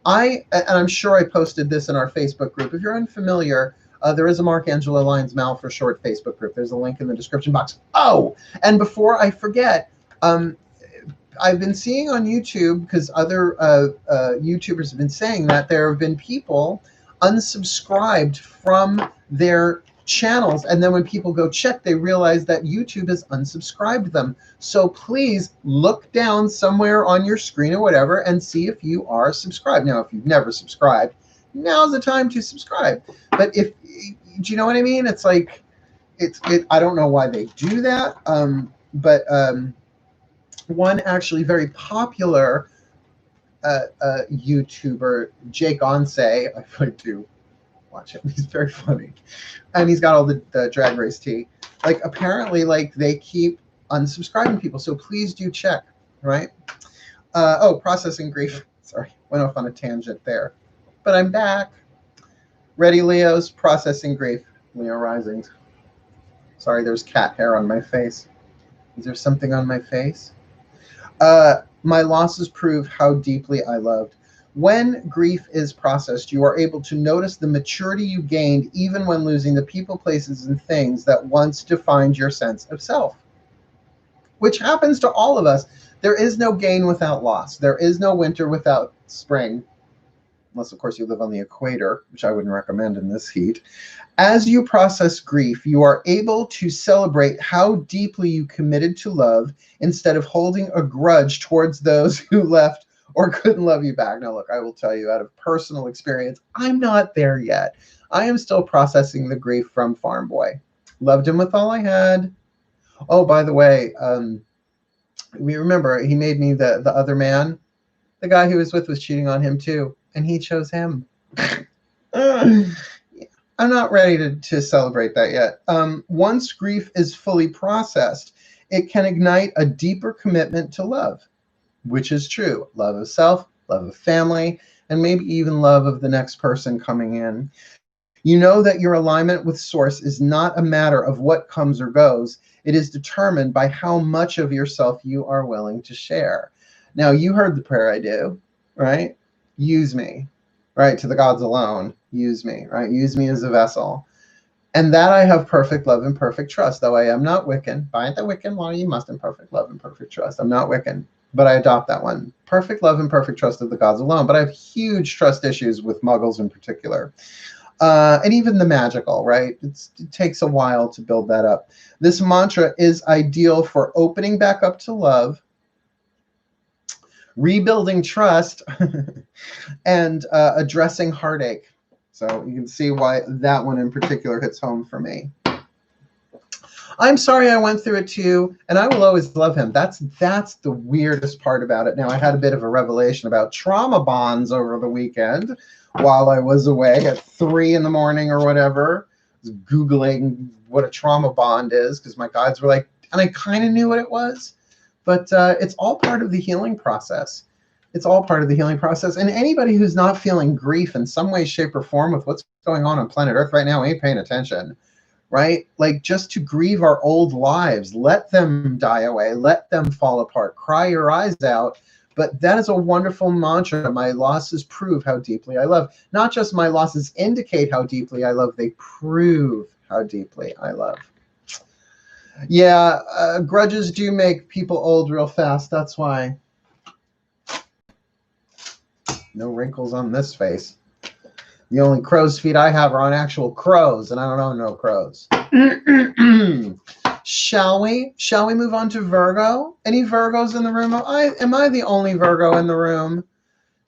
Speaker 1: And I'm sure I posted this in our Facebook group. If you're unfamiliar, there is a Markangela Lyons Mal for short Facebook group. There's a link in the description box. Oh, and before I forget, I've been seeing on YouTube, because other YouTubers have been saying that there have been people unsubscribed from their channels, and then when people go check, they realize that YouTube has unsubscribed them. So please look down somewhere on your screen or whatever and see if you are subscribed. Now, if you've never subscribed, now's the time to subscribe. But do you know what I mean? It's like, I don't know why they do that. But one actually very popular YouTuber, Jake Onse, I do watch him. He's very funny. And he's got all the drag race tea. Like, apparently, like, they keep unsubscribing people. So please do check, right? Processing grief. Sorry, went off on a tangent there. But I'm back. Ready, Leos? Processing grief. Leo risings. Sorry, there's cat hair on my face. Is there something on my face? My losses prove how deeply I loved. When grief is processed, you are able to notice the maturity you gained even when losing the people, places, and things that once defined your sense of self, which happens to all of us. There is no gain without loss. There is no winter without spring, unless, of course, you live on the equator, which I wouldn't recommend in this heat. As you process grief, you are able to celebrate how deeply you committed to love instead of holding a grudge towards those who left or couldn't love you back. Now, look, I will tell you out of personal experience, I'm not there yet. I am still processing the grief from Farm Boy. Loved him with all I had. Oh, by the way, we remember he made me the other man. The guy he was with was cheating on him too, and he chose him. I'm not ready to celebrate that yet. Once grief is fully processed, it can ignite a deeper commitment to love, which is true. Love of self, love of family, and maybe even love of the next person coming in. You know that your alignment with Source is not a matter of what comes or goes. It is determined by how much of yourself you are willing to share. Now, you heard the prayer I do, right? Use me, right? To the gods alone, use me, right? Use me as a vessel. And that I have perfect love and perfect trust, though I am not Wiccan. Bind the Wiccan while you must in perfect love and perfect trust. I'm not Wiccan, but I adopt that one. Perfect love and perfect trust of the gods alone. But I have huge trust issues with muggles in particular. And even the magical, right? It takes a while to build that up. This mantra is ideal for opening back up to love, rebuilding trust, and addressing heartache. So you can see why that one in particular hits home for me. I'm sorry I went through it too, and I will always love him. That's the weirdest part about it. Now, I had a bit of a revelation about trauma bonds over the weekend while I was away at 3 in the morning or whatever. I was Googling what a trauma bond is because my guides were like, and I kind of knew what it was, but it's all part of the healing process. It's all part of the healing process. And anybody who's not feeling grief in some way, shape, or form with what's going on planet Earth right now ain't paying attention, right? Like, just to grieve our old lives, let them die away, let them fall apart, cry your eyes out. But that is a wonderful mantra. My losses prove how deeply I love. Not just my losses indicate how deeply I love, they prove how deeply I love. Yeah, grudges do make people old real fast. That's why. No wrinkles on this face. The only crow's feet I have are on actual crows, and I don't own no crows. Shall we move on to Virgo? Any Virgos in the room? Am I the only Virgo in the room?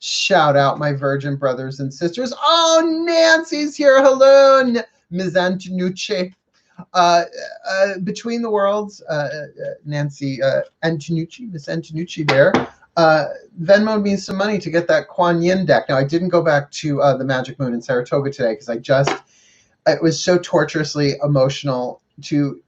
Speaker 1: Shout out my virgin brothers and sisters. Oh, Nancy's here. Hello, Ms. Antonucci. Between the worlds, Nancy Antonucci, Miss Antonucci there, Venmoed me some money to get that Kuan Yin deck. Now, I didn't go back to the Magic Moon in Saratoga today because it was so torturously emotional to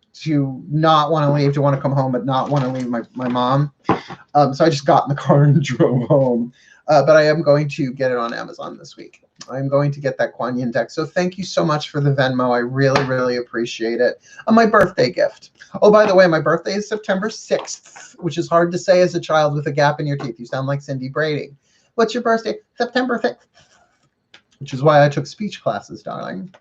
Speaker 1: not want to leave, to want to come home, but not want to leave my mom. So I just got in the car and drove home. But I am going to get it on Amazon this week. I'm going to get that Kuan Yin deck. So thank you so much for the Venmo. I really, really appreciate it. My birthday gift. Oh, by the way, my birthday is September 6th, which is hard to say as a child with a gap in your teeth. You sound like Cindy Brady. What's your birthday? September 6th, which is why I took speech classes, darling.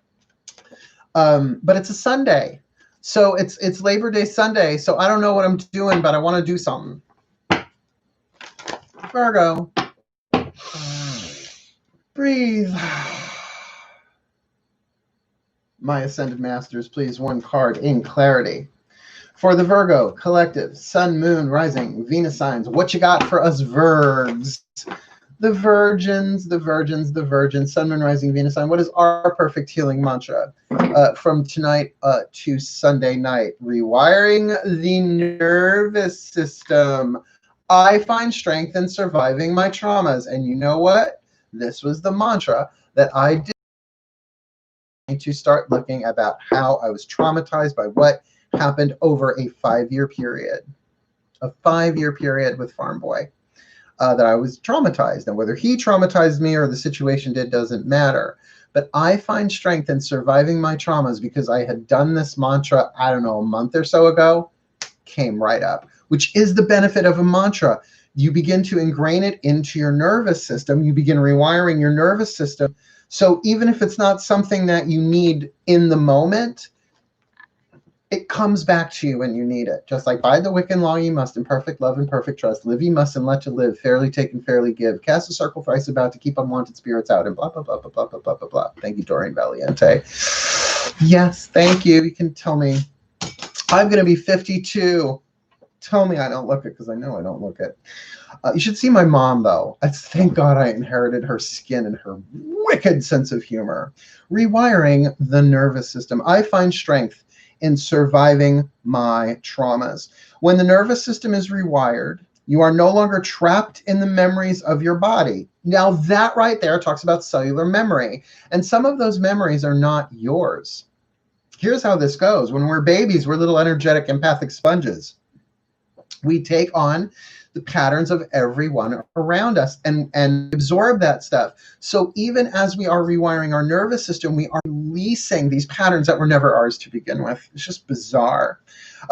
Speaker 1: But it's a Sunday. So it's Labor Day Sunday. So I don't know what I'm doing, but I want to do something. Virgo. Breathe. My Ascended Masters, please, one card in clarity. For the Virgo collective, Sun, Moon, Rising, Venus signs, what you got for us Virgs? The Virgins, the Virgins, the Virgins, Sun, Moon, Rising, Venus sign. What is our perfect healing mantra from tonight to Sunday night? Rewiring the nervous system. I find strength in surviving my traumas. And you know what? This was the mantra that I did to start looking about how I was traumatized by what happened over a 5-year period. A 5-year period with Farm Boy. That I was traumatized. And whether he traumatized me or the situation did doesn't matter. But I find strength in surviving my traumas because I had done this mantra, I don't know, a month or so ago, came right up, which is the benefit of a mantra. You begin to ingrain it into your nervous system. You begin rewiring your nervous system. So even if it's not something that you need in the moment, it comes back to you when you need it. Just like by the Wiccan law, you must, in perfect love and perfect trust, live ye must and let to live, fairly take and fairly give, cast a circle thrice about to keep unwanted spirits out, and blah, blah, blah, blah, blah, blah, blah, blah, blah. Thank you, Doreen Valiente. Yes, thank you. You can tell me. I'm going to be 52. Tell me I don't look it, because I know I don't look it. You should see my mom, though. Thank God I inherited her skin and her wicked sense of humor. Rewiring the nervous system. I find strength in surviving my traumas. When the nervous system is rewired, you are no longer trapped in the memories of your body. Now that right there talks about cellular memory. And some of those memories are not yours. Here's how this goes. When we're babies, we're little energetic empathic sponges. We take on the patterns of everyone around us and absorb that stuff. So even as we are rewiring our nervous system, we are releasing these patterns that were never ours to begin with. It's just bizarre.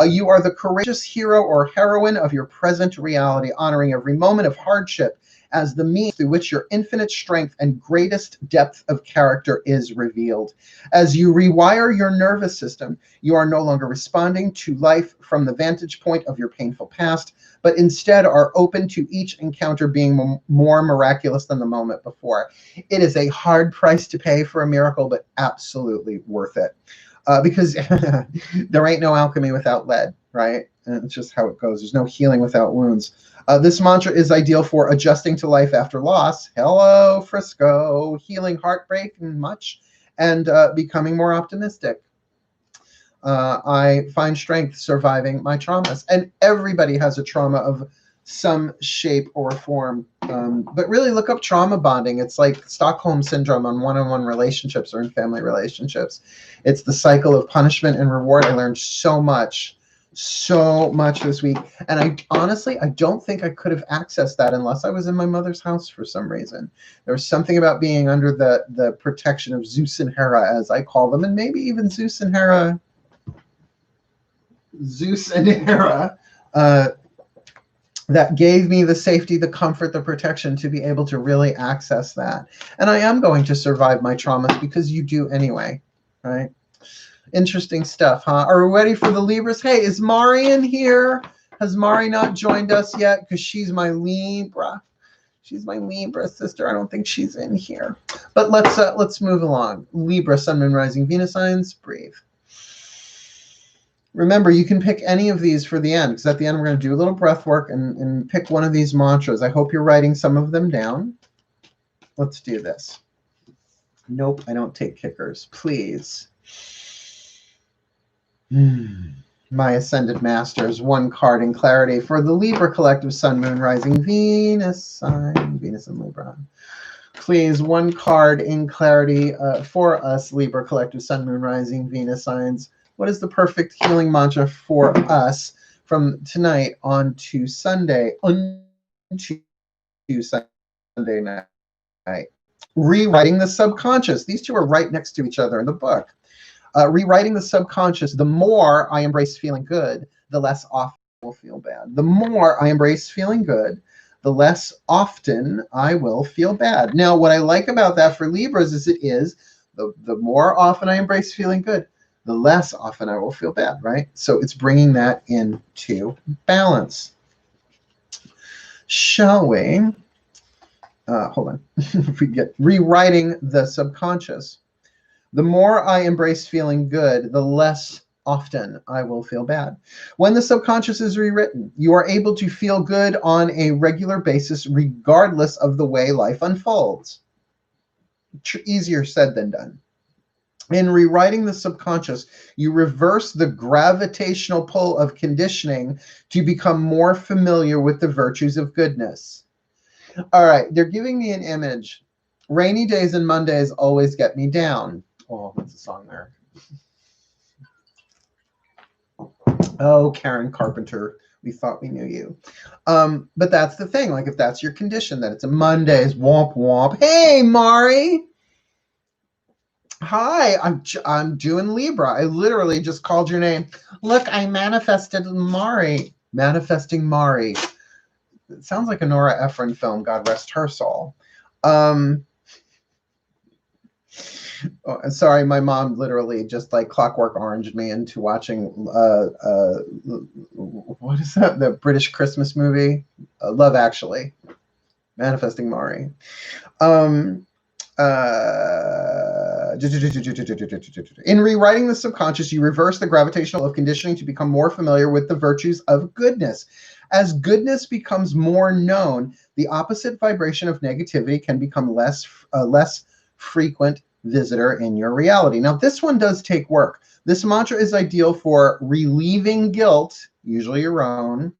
Speaker 1: You are the courageous hero or heroine of your present reality, honoring every moment of hardship as the means through which your infinite strength and greatest depth of character is revealed. As you rewire your nervous system, you are no longer responding to life from the vantage point of your painful past, but instead are open to each encounter being more miraculous than the moment before. It is a hard price to pay for a miracle, but absolutely worth it. Because there ain't no alchemy without lead, right? And it's just how it goes. There's no healing without wounds. This mantra is ideal for adjusting to life after loss. Hello, Frisco. Healing heartbreak and much, and becoming more optimistic. I find strength surviving my traumas. And everybody has a trauma of some shape or form. But really look up trauma bonding. It's like Stockholm syndrome on one-on-one relationships or in family relationships. It's the cycle of punishment and reward. I learned so much this week. And I honestly don't think I could have accessed that unless I was in my mother's house for some reason. There was something about being under the protection of Zeus and Hera, as I call them, and maybe even Zeus and Hera, that gave me the safety, the comfort, the protection to be able to really access that. And I am going to survive my traumas because you do anyway, right? Interesting stuff, huh? Are we ready for the Libras? Hey, is Mari in here? Has Mari not joined us yet? Because she's my Libra. She's my Libra sister. I don't think she's in here. But let's move along. Libra, Sun, Moon, Rising, Venus signs. Breathe. Remember, you can pick any of these for the end, because at the end we're going to do a little breath work and pick one of these mantras. I hope you're writing some of them down. Let's do this. Nope, I don't take kickers. Please. My Ascended Masters, one card in clarity for the Libra collective, Sun, Moon, Rising, Venus sign, Venus and Libra. Please, one card in clarity for us, Libra collective, Sun, Moon, Rising, Venus signs. What is the perfect healing mantra for us from tonight on to Sunday, Sunday night? Rewriting the subconscious. These two are right next to each other in the book. Rewriting the subconscious. The more I embrace feeling good, the less often I will feel bad. The more I embrace feeling good, the less often I will feel bad. Now, what I like about that for Libras is the more often I embrace feeling good, the less often I will feel bad, right? So it's bringing that into balance. Shall we? Hold on. We get rewriting the subconscious. The more I embrace feeling good, the less often I will feel bad. When the subconscious is rewritten, you are able to feel good on a regular basis, regardless of the way life unfolds. Easier said than done. In rewriting the subconscious, you reverse the gravitational pull of conditioning to become more familiar with the virtues of goodness. All right, they're giving me an image. Rainy days and Mondays always get me down. Oh, what's the song there? Oh, Karen Carpenter, we thought we knew you. But that's the thing. Like, if that's your condition, that it's a Mondays, womp womp. Hey, Mari. Hi, I'm doing Libra. I literally just called your name. Look, I manifested Mari. Manifesting Mari. It sounds like a Nora Ephron film, God rest her soul. Oh, sorry, my mom literally just like Clockwork Oranged me into watching, what is that? The British Christmas movie? Love Actually. Manifesting Mari. In rewriting the subconscious, you reverse the gravitational of conditioning to become more familiar with the virtues of goodness. As goodness becomes more known, the opposite vibration of negativity can become less frequent visitor in your reality. Now, this one does take work. This mantra is ideal for relieving guilt, usually your own,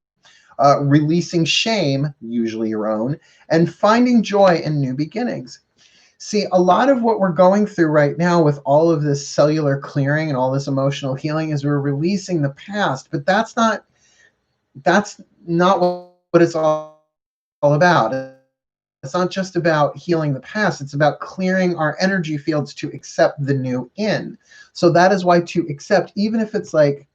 Speaker 1: releasing shame, usually your own, and finding joy in new beginnings. See, a lot of what we're going through right now with all of this cellular clearing and all this emotional healing is we're releasing the past, but that's not what it's all about. It's not just about healing the past. It's about clearing our energy fields to accept the new in. So that is why to accept, even if it's like,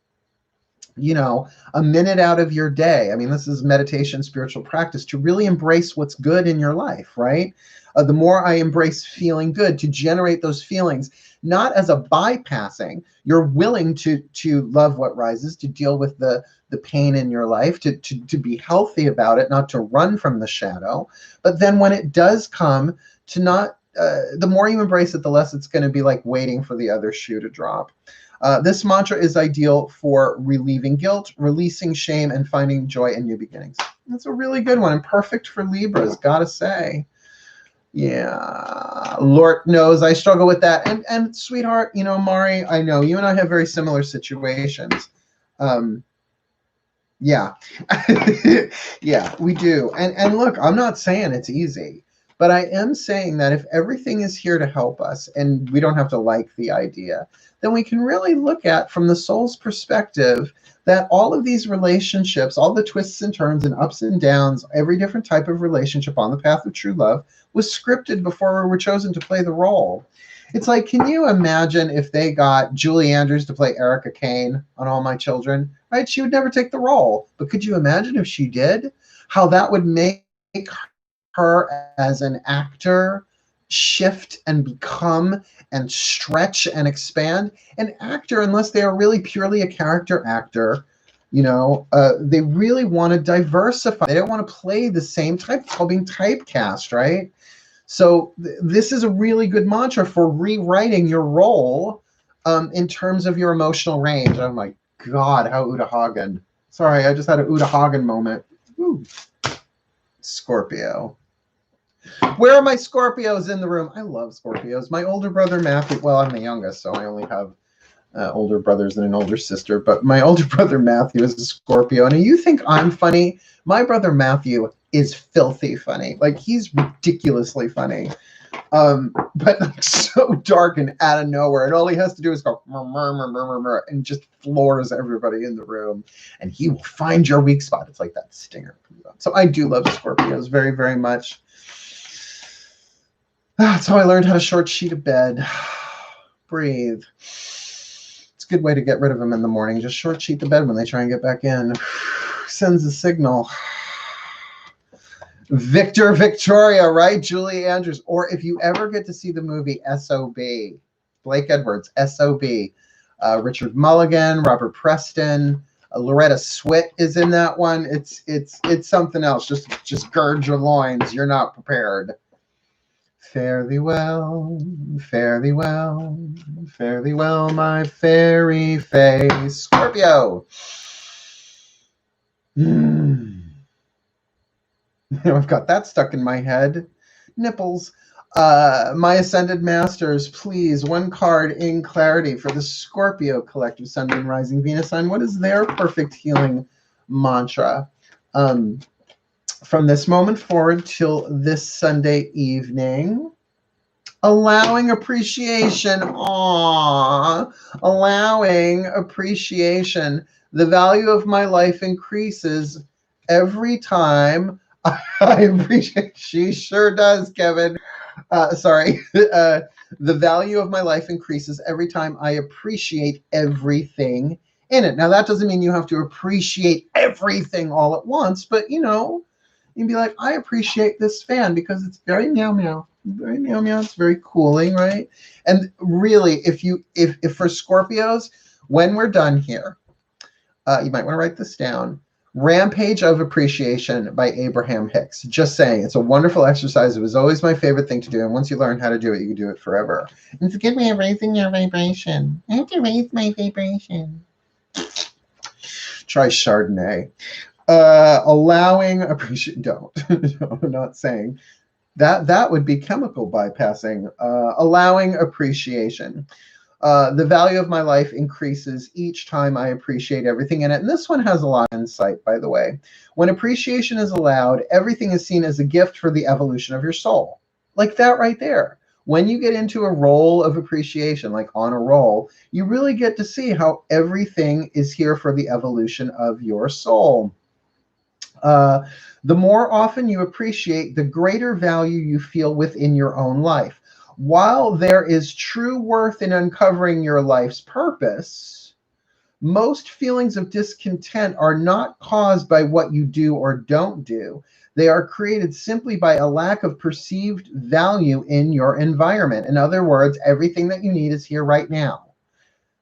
Speaker 1: you know, a minute out of your day. I mean, this is meditation, spiritual practice, to really embrace what's good in your life, right? The more I embrace feeling good, to generate those feelings, not as a bypassing. You're willing to love what rises, to deal with the pain in your life, to be healthy about it, not to run from the shadow. But then when it does come, to not, the more you embrace it, the less it's going to be like waiting for the other shoe to drop. This mantra is ideal for relieving guilt, releasing shame, and finding joy in new beginnings. That's a really good one and perfect for Libras, gotta say. Yeah, Lord knows I struggle with that. And sweetheart, you know, Mari, I know you and I have very similar situations. Yeah, yeah, we do. And look, I'm not saying it's easy, but I am saying that if everything is here to help us and we don't have to like the idea, then we can really look at, from the soul's perspective, that all of these relationships, all the twists and turns and ups and downs, every different type of relationship on the path of true love was scripted before we were chosen to play the role. It's like, can you imagine if they got Julie Andrews to play Erica Kane on All My Children, right? She would never take the role. But could you imagine if she did? How that would make her as an actor shift and become and stretch and expand. An actor, unless they are really purely a character actor, you know, they really want to diversify. They don't want to play the same type. It's called being typecast, right? So this is a really good mantra for rewriting your role in terms of your emotional range. Oh my God, how Uta Hagen. Sorry, I just had a Uta Hagen moment. Ooh. Scorpio. Where are my Scorpios in the room? I love Scorpios. My older brother Matthew, well, I'm the youngest, so I only have older brothers and an older sister, but my older brother Matthew is a Scorpio. And you think I'm funny? My brother Matthew is filthy funny. Like, he's ridiculously funny. But like so dark and out of nowhere, and all he has to do is go murmur, and just floors everybody in the room, and he will find your weak spot. It's like that stinger. So I do love Scorpios very, very much. That's how I learned how to short sheet a bed. Breathe. It's a good way to get rid of them in the morning. Just short sheet the bed when they try and get back in. Sends a signal. Victor, Victoria, right? Julie Andrews. Or if you ever get to see the movie S.O.B., Blake Edwards, S.O.B., Richard Mulligan, Robert Preston, Loretta Swit is in that one. It's something else. Just gird your loins. You're not prepared. Fare thee well, fare thee well, fare thee well, my fairy face. Scorpio. I've got that stuck in my head. Nipples. My Ascended Masters, please, one card in clarity for the Scorpio collective Sun, Moon, Rising, Venus sign. What is their perfect healing mantra? From this moment forward till this Sunday evening, allowing appreciation. Aww. Allowing appreciation. The value of my life increases every time I appreciate. She sure does, Kevin. Sorry. The value of my life increases every time I appreciate everything in it. Now, that doesn't mean you have to appreciate everything all at once, but, you know, you'd be like, I appreciate this fan because it's very meow meow. Very meow meow. It's very cooling, right? And really, if for Scorpios, when we're done here, you might want to write this down. Rampage of Appreciation by Abraham Hicks. Just saying, it's a wonderful exercise. It was always my favorite thing to do. And once you learn how to do it, you can do it forever. It's a good way of raising your vibration. I have to raise my vibration. Try Chardonnay. Allowing appreciation. Don't. No, I'm not saying. That would be chemical bypassing. Allowing appreciation. The value of my life increases each time I appreciate everything in it. And this one has a lot of insight, by the way. When appreciation is allowed, everything is seen as a gift for the evolution of your soul. Like that right there. When you get into a role of appreciation, like on a roll, you really get to see how everything is here for the evolution of your soul. The more often you appreciate, the greater value you feel within your own life. While there is true worth in uncovering your life's purpose, most feelings of discontent are not caused by what you do or don't do. They are created simply by a lack of perceived value in your environment. In other words, everything that you need is here right now.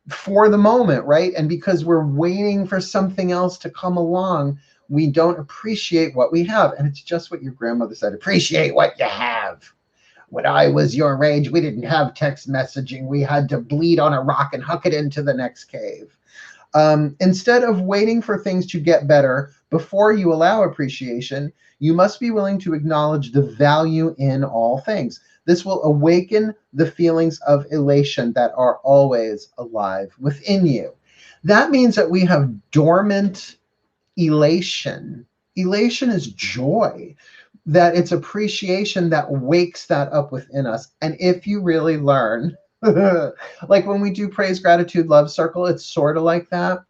Speaker 1: For the moment, right? And because we're waiting for something else to come along, we don't appreciate what we have. And it's just what your grandmother said, appreciate what you have. When I was your age, we didn't have text messaging. We had to bleed on a rock and huck it into the next cave. Instead of waiting for things to get better before you allow appreciation, you must be willing to acknowledge the value in all things. This will awaken the feelings of elation that are always alive within you. That means that we have dormant elation. Elation is joy. That it's appreciation that wakes that up within us. And if you really learn, like when we do praise, gratitude, love circle, it's sort of like that.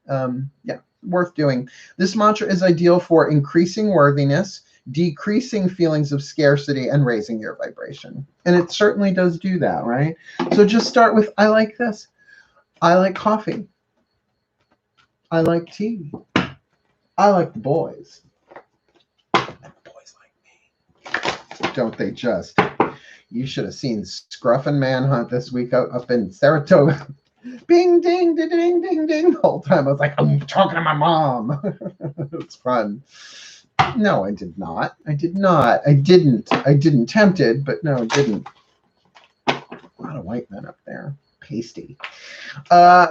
Speaker 1: Yeah, worth doing. This mantra is ideal for increasing worthiness, decreasing feelings of scarcity, and raising your vibration. And it certainly does do that, right? So just start with, I like this. I like coffee. I like tea. I like the boys. Don't they just? You should have seen Scruff and Manhunt this week up in Saratoga. Bing, ding, ding, ding, ding, ding. The whole time I was like, I'm talking to my mom. It's fun. No, I did not. I did not. I didn't. Tempted, but no, I didn't. A lot of white men up there. Pasty.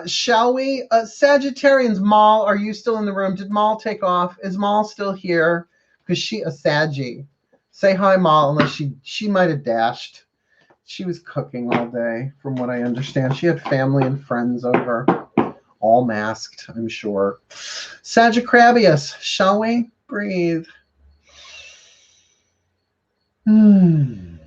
Speaker 1: Shall we? Sagittarians, Maul, are you still in the room? Did Maul take off? Is Maul still here? Because she a Saggy. Say hi, Ma, unless she might have dashed. She was cooking all day, from what I understand. She had family and friends over, all masked, I'm sure. Sagittarius, shall we? Breathe. My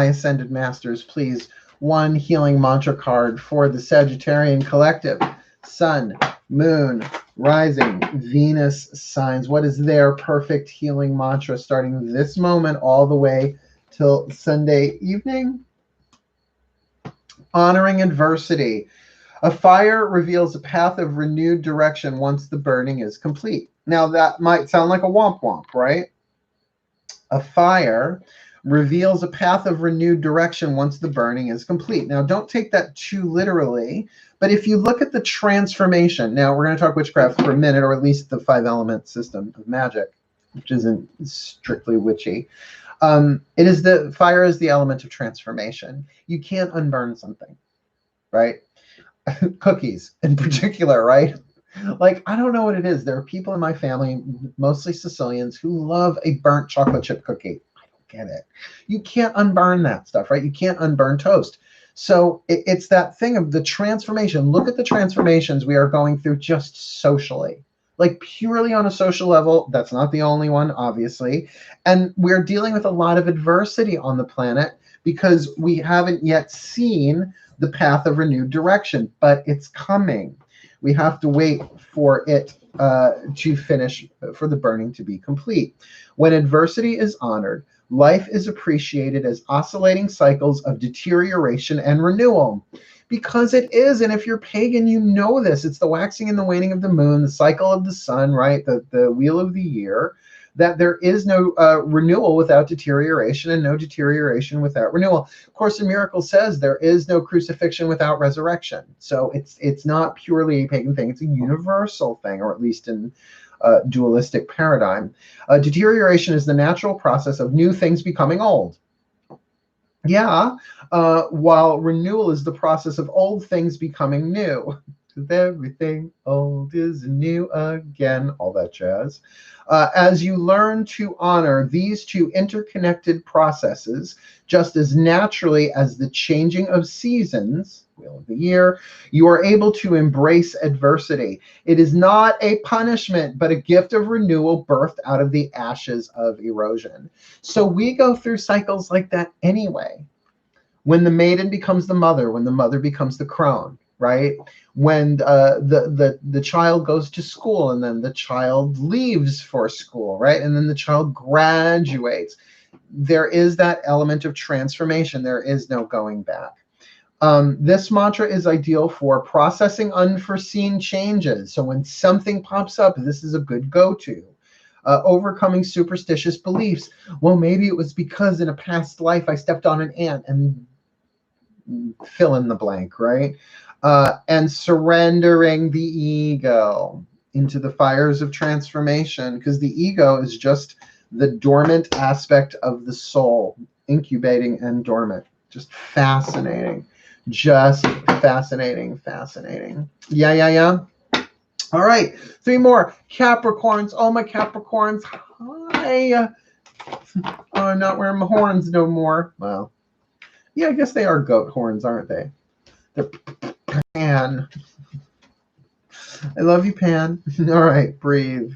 Speaker 1: Ascended Masters, please. One healing mantra card for the Sagittarian collective. Sun, Moon, Rising, Venus signs. What is their perfect healing mantra starting this moment all the way till Sunday evening? Honoring adversity. A fire reveals a path of renewed direction once the burning is complete. Now that might sound like a womp womp, right? A fire reveals a path of renewed direction once the burning is complete. Now, don't take that too literally, but if you look at the transformation, now we're going to talk witchcraft for a minute, or at least the 5-element system of magic, which isn't strictly witchy. It is the fire is the element of transformation. You can't unburn something, right? Cookies in particular, right? Like, I don't know what it is. There are people in my family, mostly Sicilians, who love a burnt chocolate chip cookie. I don't get it. You can't unburn that stuff, right? You can't unburn toast. So it's that thing of the transformation. Look at the transformations we are going through just socially. Like, purely on a social level. That's not the only one, obviously. And we're dealing with a lot of adversity on the planet because we haven't yet seen the path of renewed direction, but it's coming. We have to wait for it to finish, for the burning to be complete. When adversity is honored, life is appreciated as oscillating cycles of deterioration and renewal. Because it is, and if you're pagan, you know this. It's the waxing and the waning of the moon, the cycle of the sun, right? The wheel of the year. That there is no renewal without deterioration, and no deterioration without renewal. Course in Miracles says there is no crucifixion without resurrection. So it's not purely a pagan thing. It's a universal thing, or at least in dualistic paradigm. Deterioration is the natural process of new things becoming old. Yeah, while renewal is the process of old things becoming new. Everything old is new again, all that jazz. As you learn to honor these two interconnected processes, just as naturally as the changing of seasons, wheel of the year, you are able to embrace adversity. It is not a punishment, but a gift of renewal birthed out of the ashes of erosion. So we go through cycles like that anyway. When the maiden becomes the mother, when the mother becomes the crone, right? When the child goes to school, and then the child leaves for school, right? And then the child graduates. There is that element of transformation. There is no going back. This mantra is ideal for processing unforeseen changes. So when something pops up, this is a good go-to. Overcoming superstitious beliefs. Well, maybe it was because in a past life I stepped on an ant, and fill in the blank, right? And surrendering the ego into the fires of transformation, because the ego is just the dormant aspect of the soul, incubating and dormant. Just fascinating. Just fascinating, fascinating. Yeah. All right, 3 more. Capricorns. Oh, my Capricorns. Hi. Oh, I'm not wearing my horns no more. Well, yeah, I guess they are goat horns, aren't they? They're Pan. I love you, Pan. All right, breathe.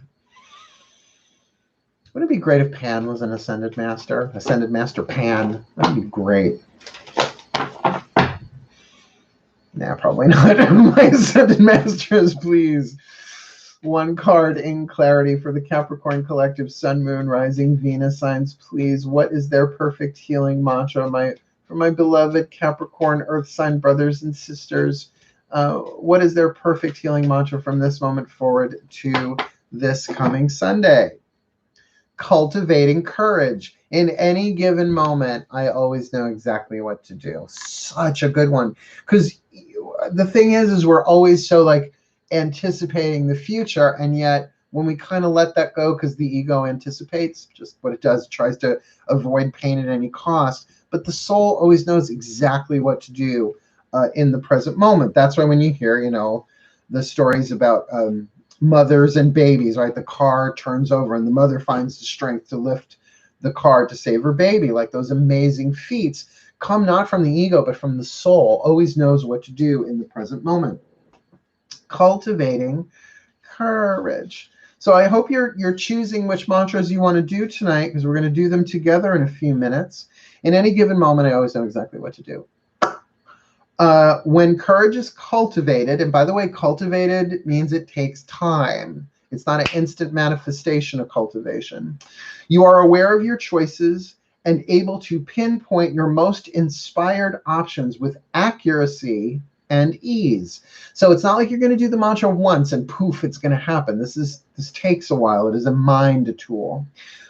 Speaker 1: Wouldn't it be great if Pan was an Ascended Master? Ascended Master Pan. That would be great. Nah, probably not. My Ascended Masters, please. 1 card in clarity for the Capricorn collective, Sun, Moon, Rising, Venus signs, please. What is their perfect healing mantra? For my beloved Capricorn Earth sign brothers and sisters, what is their perfect healing mantra from this moment forward to this coming Sunday? Cultivating courage. In any given moment, I always know exactly what to do. Such a good one. Because the thing is we're always so like anticipating the future, and yet when we kind of let that go, because the ego anticipates just what it does, it tries to avoid pain at any cost. But the soul always knows exactly what to do in the present moment. That's why when you hear, the stories about mothers and babies, right? The car turns over and the mother finds the strength to lift the car to save her baby. Like those amazing feats come not from the ego, but from the soul, always knows what to do in the present moment. Cultivating courage. So I hope you're choosing which mantras you want to do tonight, because we're going to do them together in a few minutes. In any given moment, I always know exactly what to do. When courage is cultivated, and by the way, cultivated means it takes time. It's not an instant manifestation of cultivation. You are aware of your choices and able to pinpoint your most inspired options with accuracy and ease. So it's not like you're going to do the mantra once and poof, it's going to happen. This takes a while. It is a mind tool.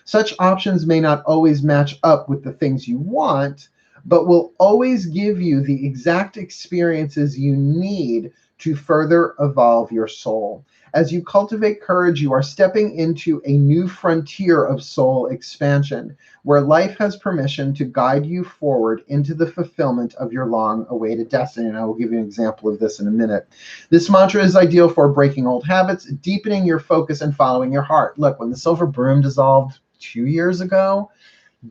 Speaker 1: Such options may not always match up with the things you want, but will always give you the exact experiences you need to further evolve your soul. As you cultivate courage, you are stepping into a new frontier of soul expansion, where life has permission to guide you forward into the fulfillment of your long-awaited destiny. And I will give you an example of this in a minute. This mantra is ideal for breaking old habits, deepening your focus, and following your heart. Look, when the silver broom dissolved 2 years ago,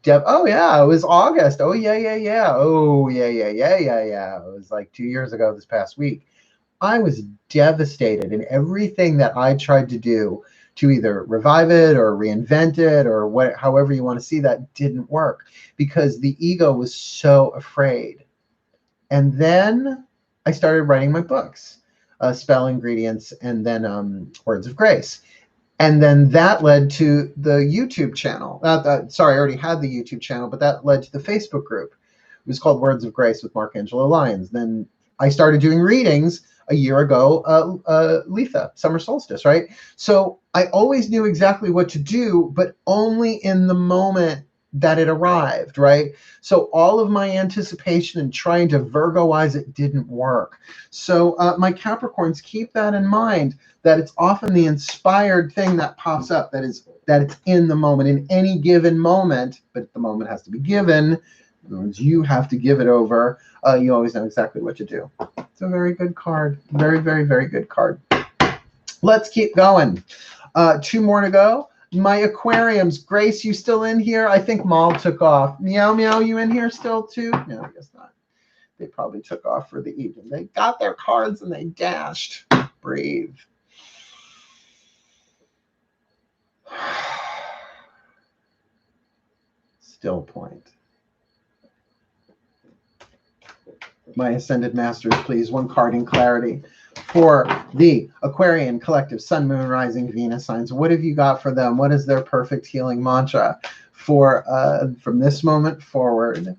Speaker 1: oh yeah, it was August. Oh yeah. Oh yeah. It was like 2 years ago this past week. I was devastated, and everything that I tried to do to either revive it or reinvent it or however you want to see that didn't work, because the ego was so afraid. And then I started writing my books, Spell Ingredients, and then Words of Grace. And then that led to the YouTube channel. Sorry, I already had the YouTube channel, but that led to the Facebook group. It was called Words of Grace with Markangelo Lyons. Then I started doing readings a year ago, Letha, summer solstice, right? So I always knew exactly what to do, but only in the moment that it arrived, right? So all of my anticipation and trying to Virgoize it didn't work. So my Capricorns, keep that in mind, that it's often the inspired thing that pops up, that it's in the moment, in any given moment, but the moment has to be given. You have to give it over. You always know exactly what to do. It's a very good card. Very, very, very good card. Let's keep going. 2 more to go. My aquariums. Grace, you still in here? I think Maul took off. Meow, meow, you in here still too? No, I guess not. They probably took off for the evening. They got their cards and they dashed. Breathe. Still point. My Ascended Masters, please, 1 card in clarity for the Aquarian collective Sun, Moon, Rising, Venus signs. What have you got for them? What is their perfect healing mantra for from this moment forward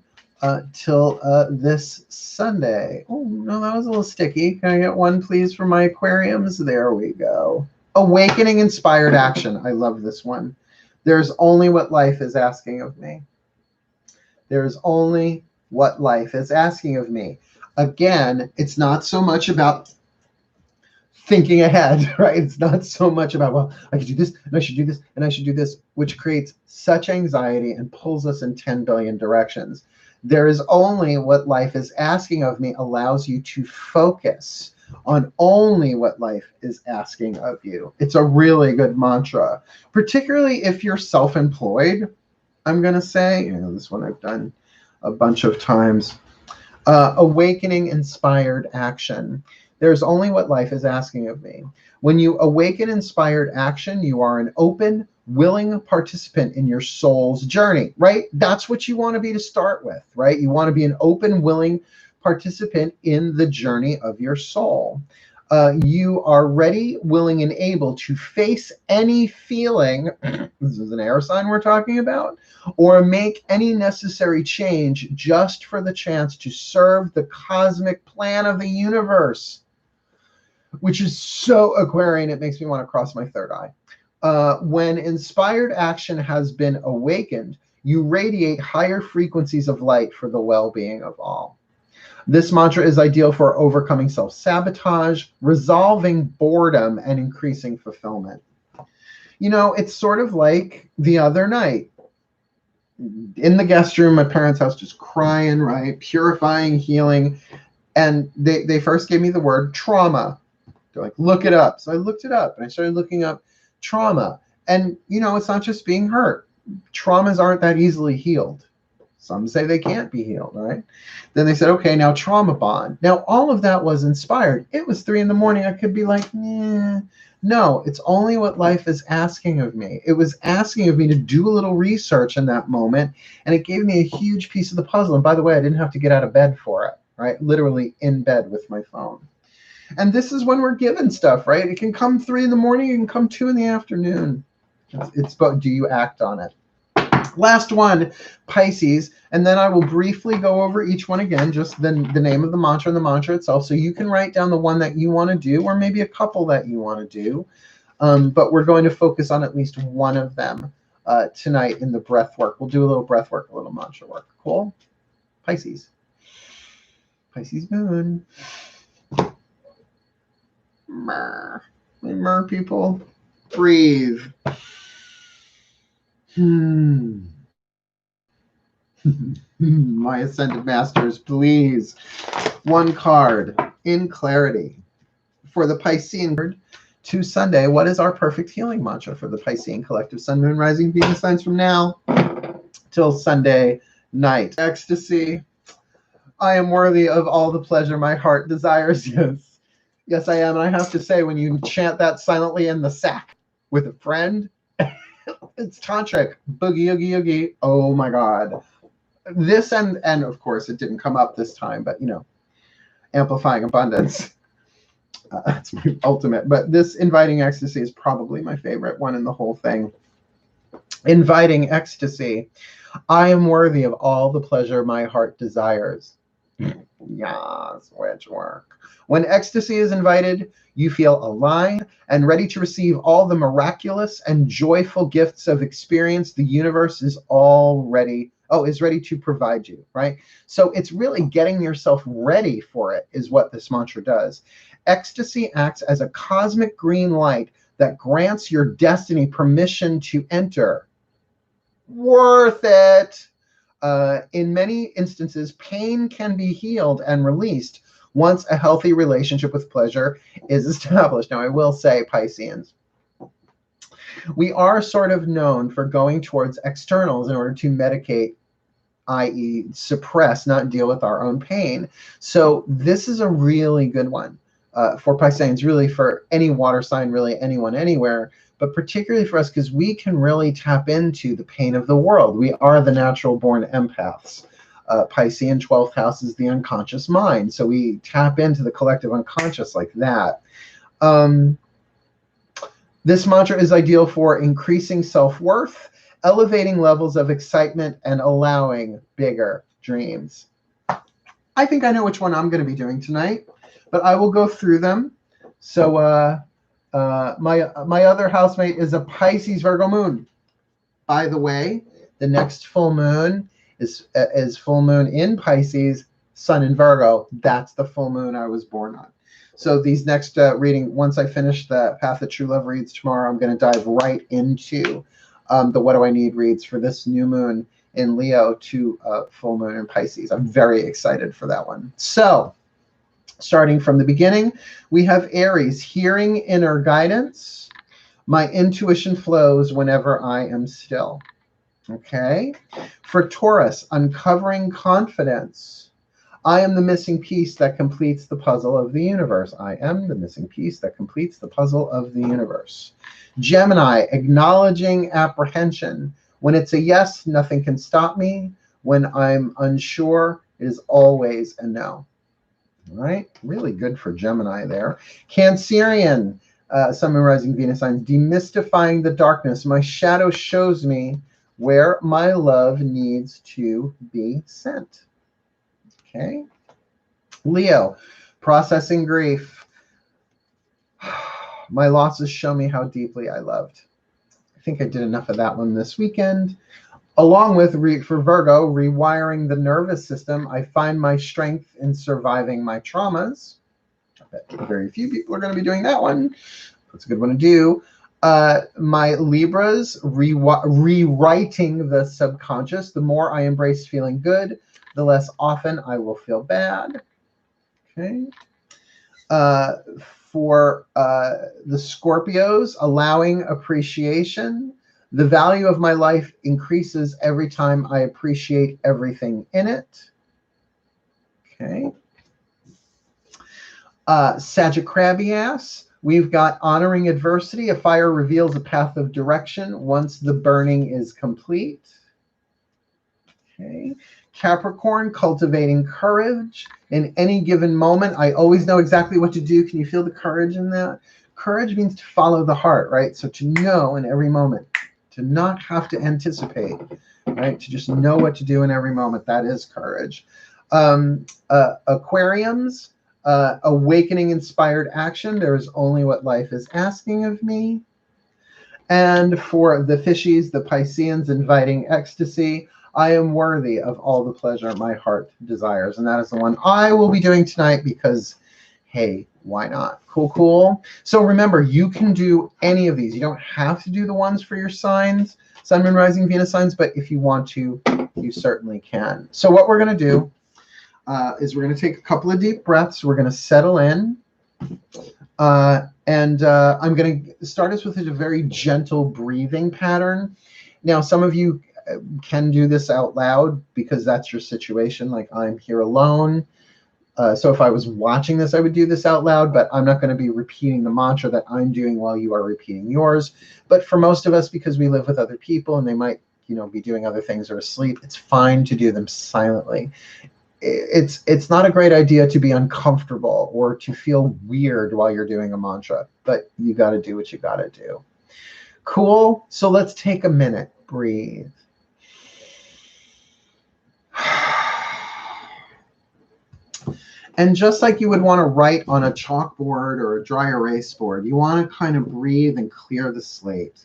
Speaker 1: till this Sunday? Oh, no, that was a little sticky. Can I get 1, please, for my Aquariums? There we go. Awakening inspired action. I love this one. There's only what life is asking of me. There's only what life is asking of me. Again, it's not so much about thinking ahead, right? It's not so much about, well, I could do this, and I should do this, and I should do this, which creates such anxiety and pulls us in 10 billion directions. There is only what life is asking of me allows you to focus on only what life is asking of you. It's a really good mantra, particularly if you're self-employed, I'm going to say. This one I've done a bunch of times. Awakening inspired action. There's only what life is asking of me. When you awaken inspired action, you are an open, willing participant in your soul's journey, right? That's what you want to be to start with, right? You want to be an open, willing participant in the journey of your soul. You are ready, willing, and able to face any feeling, this is an air sign we're talking about, or make any necessary change just for the chance to serve the cosmic plan of the universe, which is so Aquarian, it makes me want to cross my third eye. When inspired action has been awakened, you radiate higher frequencies of light for the well-being of all. This mantra is ideal for overcoming self-sabotage, resolving boredom, and increasing fulfillment. You know, it's sort of like the other night in the guest room, my parents' house, just crying, right? Purifying, healing. And they first gave me the word trauma. They're like, look it up. So I looked it up and I started looking up trauma. And, you know, it's not just being hurt. Traumas aren't that easily healed. Some say they can't be healed, right? Then they said, okay, now trauma bond. Now, all of that was inspired. It was 3 a.m. I could be like, no, it's only what life is asking of me. It was asking of me to do a little research in that moment, and it gave me a huge piece of the puzzle. And by the way, I didn't have to get out of bed for it, right? Literally in bed with my phone. And this is when we're given stuff, right? It can come 3 a.m. It can come 2 p.m. It's about, do you act on it? Last one, Pisces, and then I will briefly go over each one again, just the name of the mantra and the mantra itself, so you can write down the one that you want to do, or maybe a couple that you want to do, but we're going to focus on at least one of them tonight in the breath work. We'll do a little breath work, a little mantra work. Cool? Pisces. Pisces moon. Mer people, breathe. My Ascended Masters, please. One card in clarity for the Piscean to Sunday. What is our perfect healing mantra for the Piscean collective Sun, Moon, Rising, Venus signs from now till Sunday night? Ecstasy. I am worthy of all the pleasure my heart desires. Yes. Yes, I am. And I have to say, when you chant that silently in the sack with a friend, it's tantric. Boogie, oogie, oogie. Oh my God. This and of course it didn't come up this time, but you know, amplifying abundance. That's my ultimate. But this inviting ecstasy is probably my favorite one in the whole thing. Inviting ecstasy. I am worthy of all the pleasure my heart desires. Yes, witch work. When ecstasy is invited, you feel aligned and ready to receive all the miraculous and joyful gifts of experience the universe is ready to provide you, right? So it's really getting yourself ready for it is what this mantra does. Ecstasy acts as a cosmic green light that grants your destiny permission to enter. Worth it. In many instances, pain can be healed and released once a healthy relationship with pleasure is established. Now, I will say, Pisceans, we are sort of known for going towards externals in order to medicate, i.e. suppress, not deal with our own pain. So this is a really good one for Pisceans, really for any water sign, really anyone, anywhere, but particularly for us because we can really tap into the pain of the world. We are the natural born empaths. Piscean 12th house is the unconscious mind. So we tap into the collective unconscious like that. This mantra is ideal for increasing self-worth, elevating levels of excitement, and allowing bigger dreams. I think I know which one I'm going to be doing tonight, but I will go through them. So my other housemate is a Pisces Virgo moon. By the way, the next full moon is full moon in Pisces, Sun in Virgo. That's the full moon I was born on. So these next reading, once I finish the Path of True Love reads tomorrow, I'm going to dive right into the What Do I Need reads for this new moon in Leo to full moon in Pisces. I'm very excited for that one. So starting from the beginning, we have Aries, hearing inner guidance. My intuition flows whenever I am still. Okay. For Taurus, uncovering confidence. I am the missing piece that completes the puzzle of the universe. I am the missing piece that completes the puzzle of the universe. Gemini, acknowledging apprehension. When it's a yes, nothing can stop me. When I'm unsure, it is always a no. All right. Really good for Gemini there. Cancerian, Sun, Moon, Rising, Venus signs. Demystifying the darkness. My shadow shows me where my love needs to be sent. Okay. Leo, processing grief. My losses show me how deeply I loved. I think I did enough of that one this weekend. Along with, for Virgo, rewiring the nervous system. I find my strength in surviving my traumas. I bet very few people are going to be doing that one. That's a good one to do. My Libras, rewriting the subconscious. The more I embrace feeling good, the less often I will feel bad. Okay. For the Scorpios, allowing appreciation. The value of my life increases every time I appreciate everything in it. Okay. Sagittarius, we've got honoring adversity. A fire reveals a path of direction once the burning is complete. Okay. Capricorn, cultivating courage. In any given moment, I always know exactly what to do. Can you feel the courage in that? Courage means to follow the heart, right? So to know in every moment, to not have to anticipate, right? To just know what to do in every moment. That is courage. Aquariums, awakening inspired action. There is only what life is asking of me. And for the Fishies, the Pisceans, inviting ecstasy. I am worthy of all the pleasure my heart desires. And that is the one I will be doing tonight because, hey, why not? Cool, cool. So remember, you can do any of these. You don't have to do the ones for your signs, Sun, Moon, Rising, Venus signs, but if you want to, you certainly can. So what we're going to do is we're going to take a couple of deep breaths. We're going to settle in. I'm going to start us with a very gentle breathing pattern. Now, some of you can do this out loud because that's your situation. Like, I'm here alone. So if I was watching this, I would do this out loud, but I'm not going to be repeating the mantra that I'm doing while you are repeating yours. But for most of us, because we live with other people and they might, be doing other things or asleep, it's fine to do them silently. It's not a great idea to be uncomfortable or to feel weird while you're doing a mantra, but you got to do what you got to do. Cool. So let's take a minute. Breathe. And just like you would want to write on a chalkboard or a dry erase board, you want to kind of breathe and clear the slate.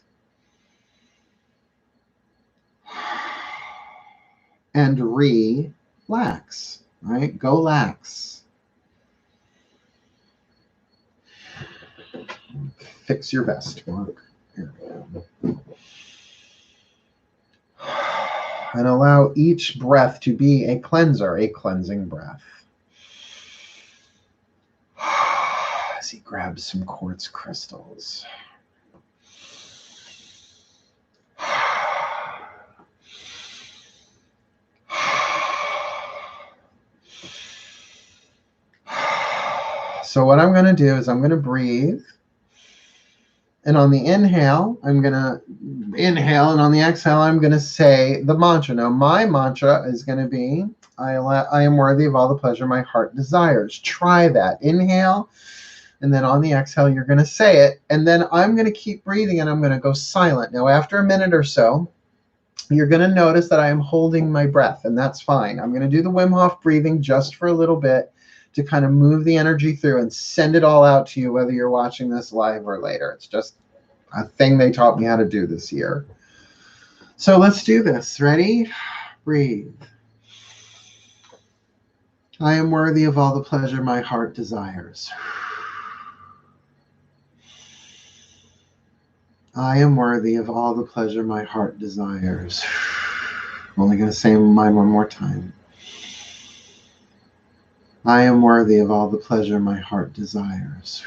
Speaker 1: And relax, right? Go lax. Fix your vest, Mark. Here we go. And allow each breath to be a cleanser, a cleansing breath. As he grabs some quartz crystals. So what I'm going to do is I'm going to breathe. And on the inhale, I'm going to inhale. And on the exhale, I'm going to say the mantra. Now, my mantra is going to be, I am worthy of all the pleasure my heart desires. Try that. Inhale. And then on the exhale, you're going to say it. And then I'm going to keep breathing and I'm going to go silent. Now, after a minute or so, you're going to notice that I am holding my breath, and that's fine. I'm going to do the Wim Hof breathing just for a little bit to kind of move the energy through and send it all out to you, whether you're watching this live or later. It's just a thing they taught me how to do this year. So let's do this. Ready? Breathe. I am worthy of all the pleasure my heart desires. I am worthy of all the pleasure my heart desires. I'm only going to say mine one more time. I am worthy of all the pleasure my heart desires.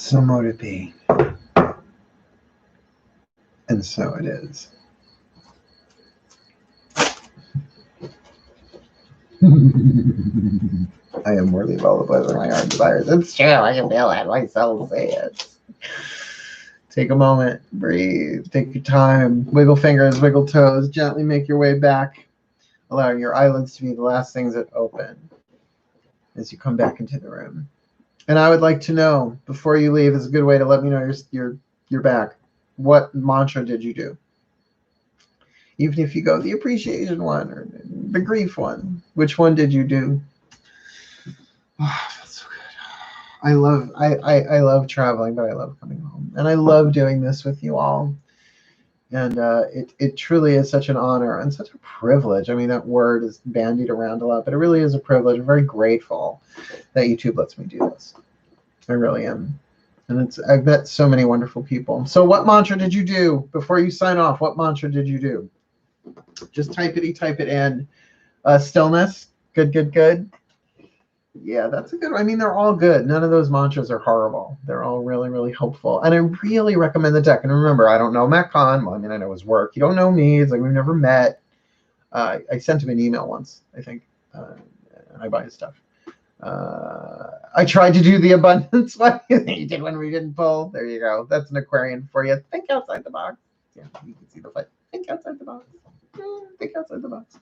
Speaker 1: So mote it be. And so it is. I am worthy of all the pleasure my heart desires. It's true. I can feel it. My soul say it. Take a moment. Breathe. Take your time. Wiggle fingers. Wiggle toes. Gently make your way back, allowing your eyelids to be the last things that open as you come back into the room. And I would like to know, before you leave, is a good way to let me know you're back. What mantra did you do? Even if you go the appreciation one or the grief one, which one did you do? Oh, that's so good. I love traveling, but I love coming home, and I love doing this with you all. And it truly is such an honor and such a privilege. I mean, that word is bandied around a lot, but it really is a privilege. I'm very grateful that YouTube lets me do this. I really am. And I've met so many wonderful people. So what mantra did you do before you sign off? What mantra did you do? Just type it in. Stillness. Good, good, good. Yeah, that's a good one. I mean, they're all good. None of those mantras are horrible. They're all really, really helpful. And I really recommend the deck. And remember, I don't know Matt Kahn. Well, I mean, I know his work. You don't know me. It's like we've never met. I sent him an email once, I think. And I buy his stuff. I tried to do the abundance one. You did one we didn't pull. There you go. That's an Aquarian for you. Think outside the box. Yeah, you can see the fight. Think outside the box. Think outside the box.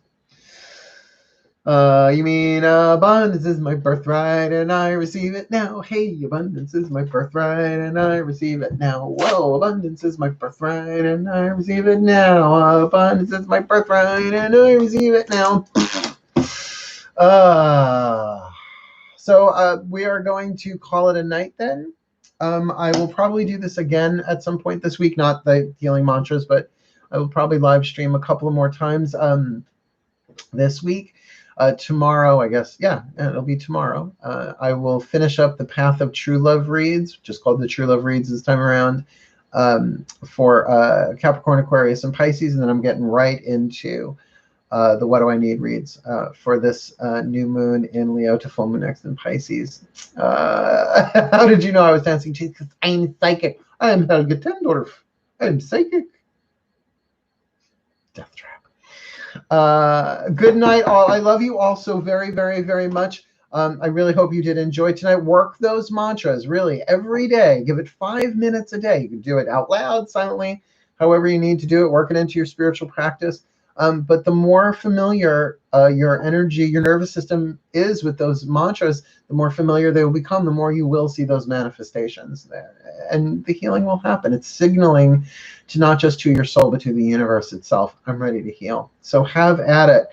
Speaker 1: You mean abundance is my birthright and I receive it now. Hey, abundance is my birthright and I receive it now. Whoa, abundance is my birthright and I receive it now. Abundance is my birthright and I receive it now. So we are going to call it a night then. I will probably do this again at some point this week, not the healing mantras, but I will probably live stream a couple of more times this week. Tomorrow, I guess, yeah, it'll be tomorrow. I will finish up the Path of True Love reads, just called the True Love reads this time around, for Capricorn, Aquarius, and Pisces, and then I'm getting right into the What Do I Need reads for this new moon in Leo to full moon next in Pisces. How did you know I was dancing cheese? Because I'm psychic. I'm Helga Tendorf. I'm psychic. Death trap. Good night, all. I love you all so very, very, very much. I really hope you did enjoy tonight. Work those mantras, really, every day. Give it 5 minutes a day. You can do it out loud, silently, however you need to do it. Work it into your spiritual practice. But the more familiar your energy, your nervous system is with those mantras, the more familiar they will become, the more you will see those manifestations there. And the healing will happen. It's signaling to not just to your soul, but to the universe itself. I'm ready to heal. So have at it.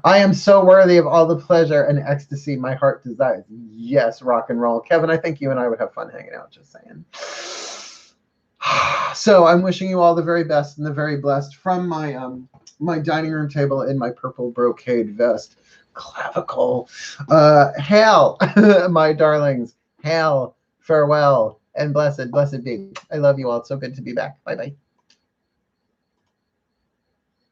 Speaker 1: I am so worthy of all the pleasure and ecstasy my heart desires. Yes, rock and roll. Kevin, I think you and I would have fun hanging out, just saying. So I'm wishing you all the very best and the very blessed from my my dining room table in my purple brocade vest. Clavicle. Hail, my darlings. Hail, farewell, and blessed be. I love you all. It's so good to be back. Bye-bye.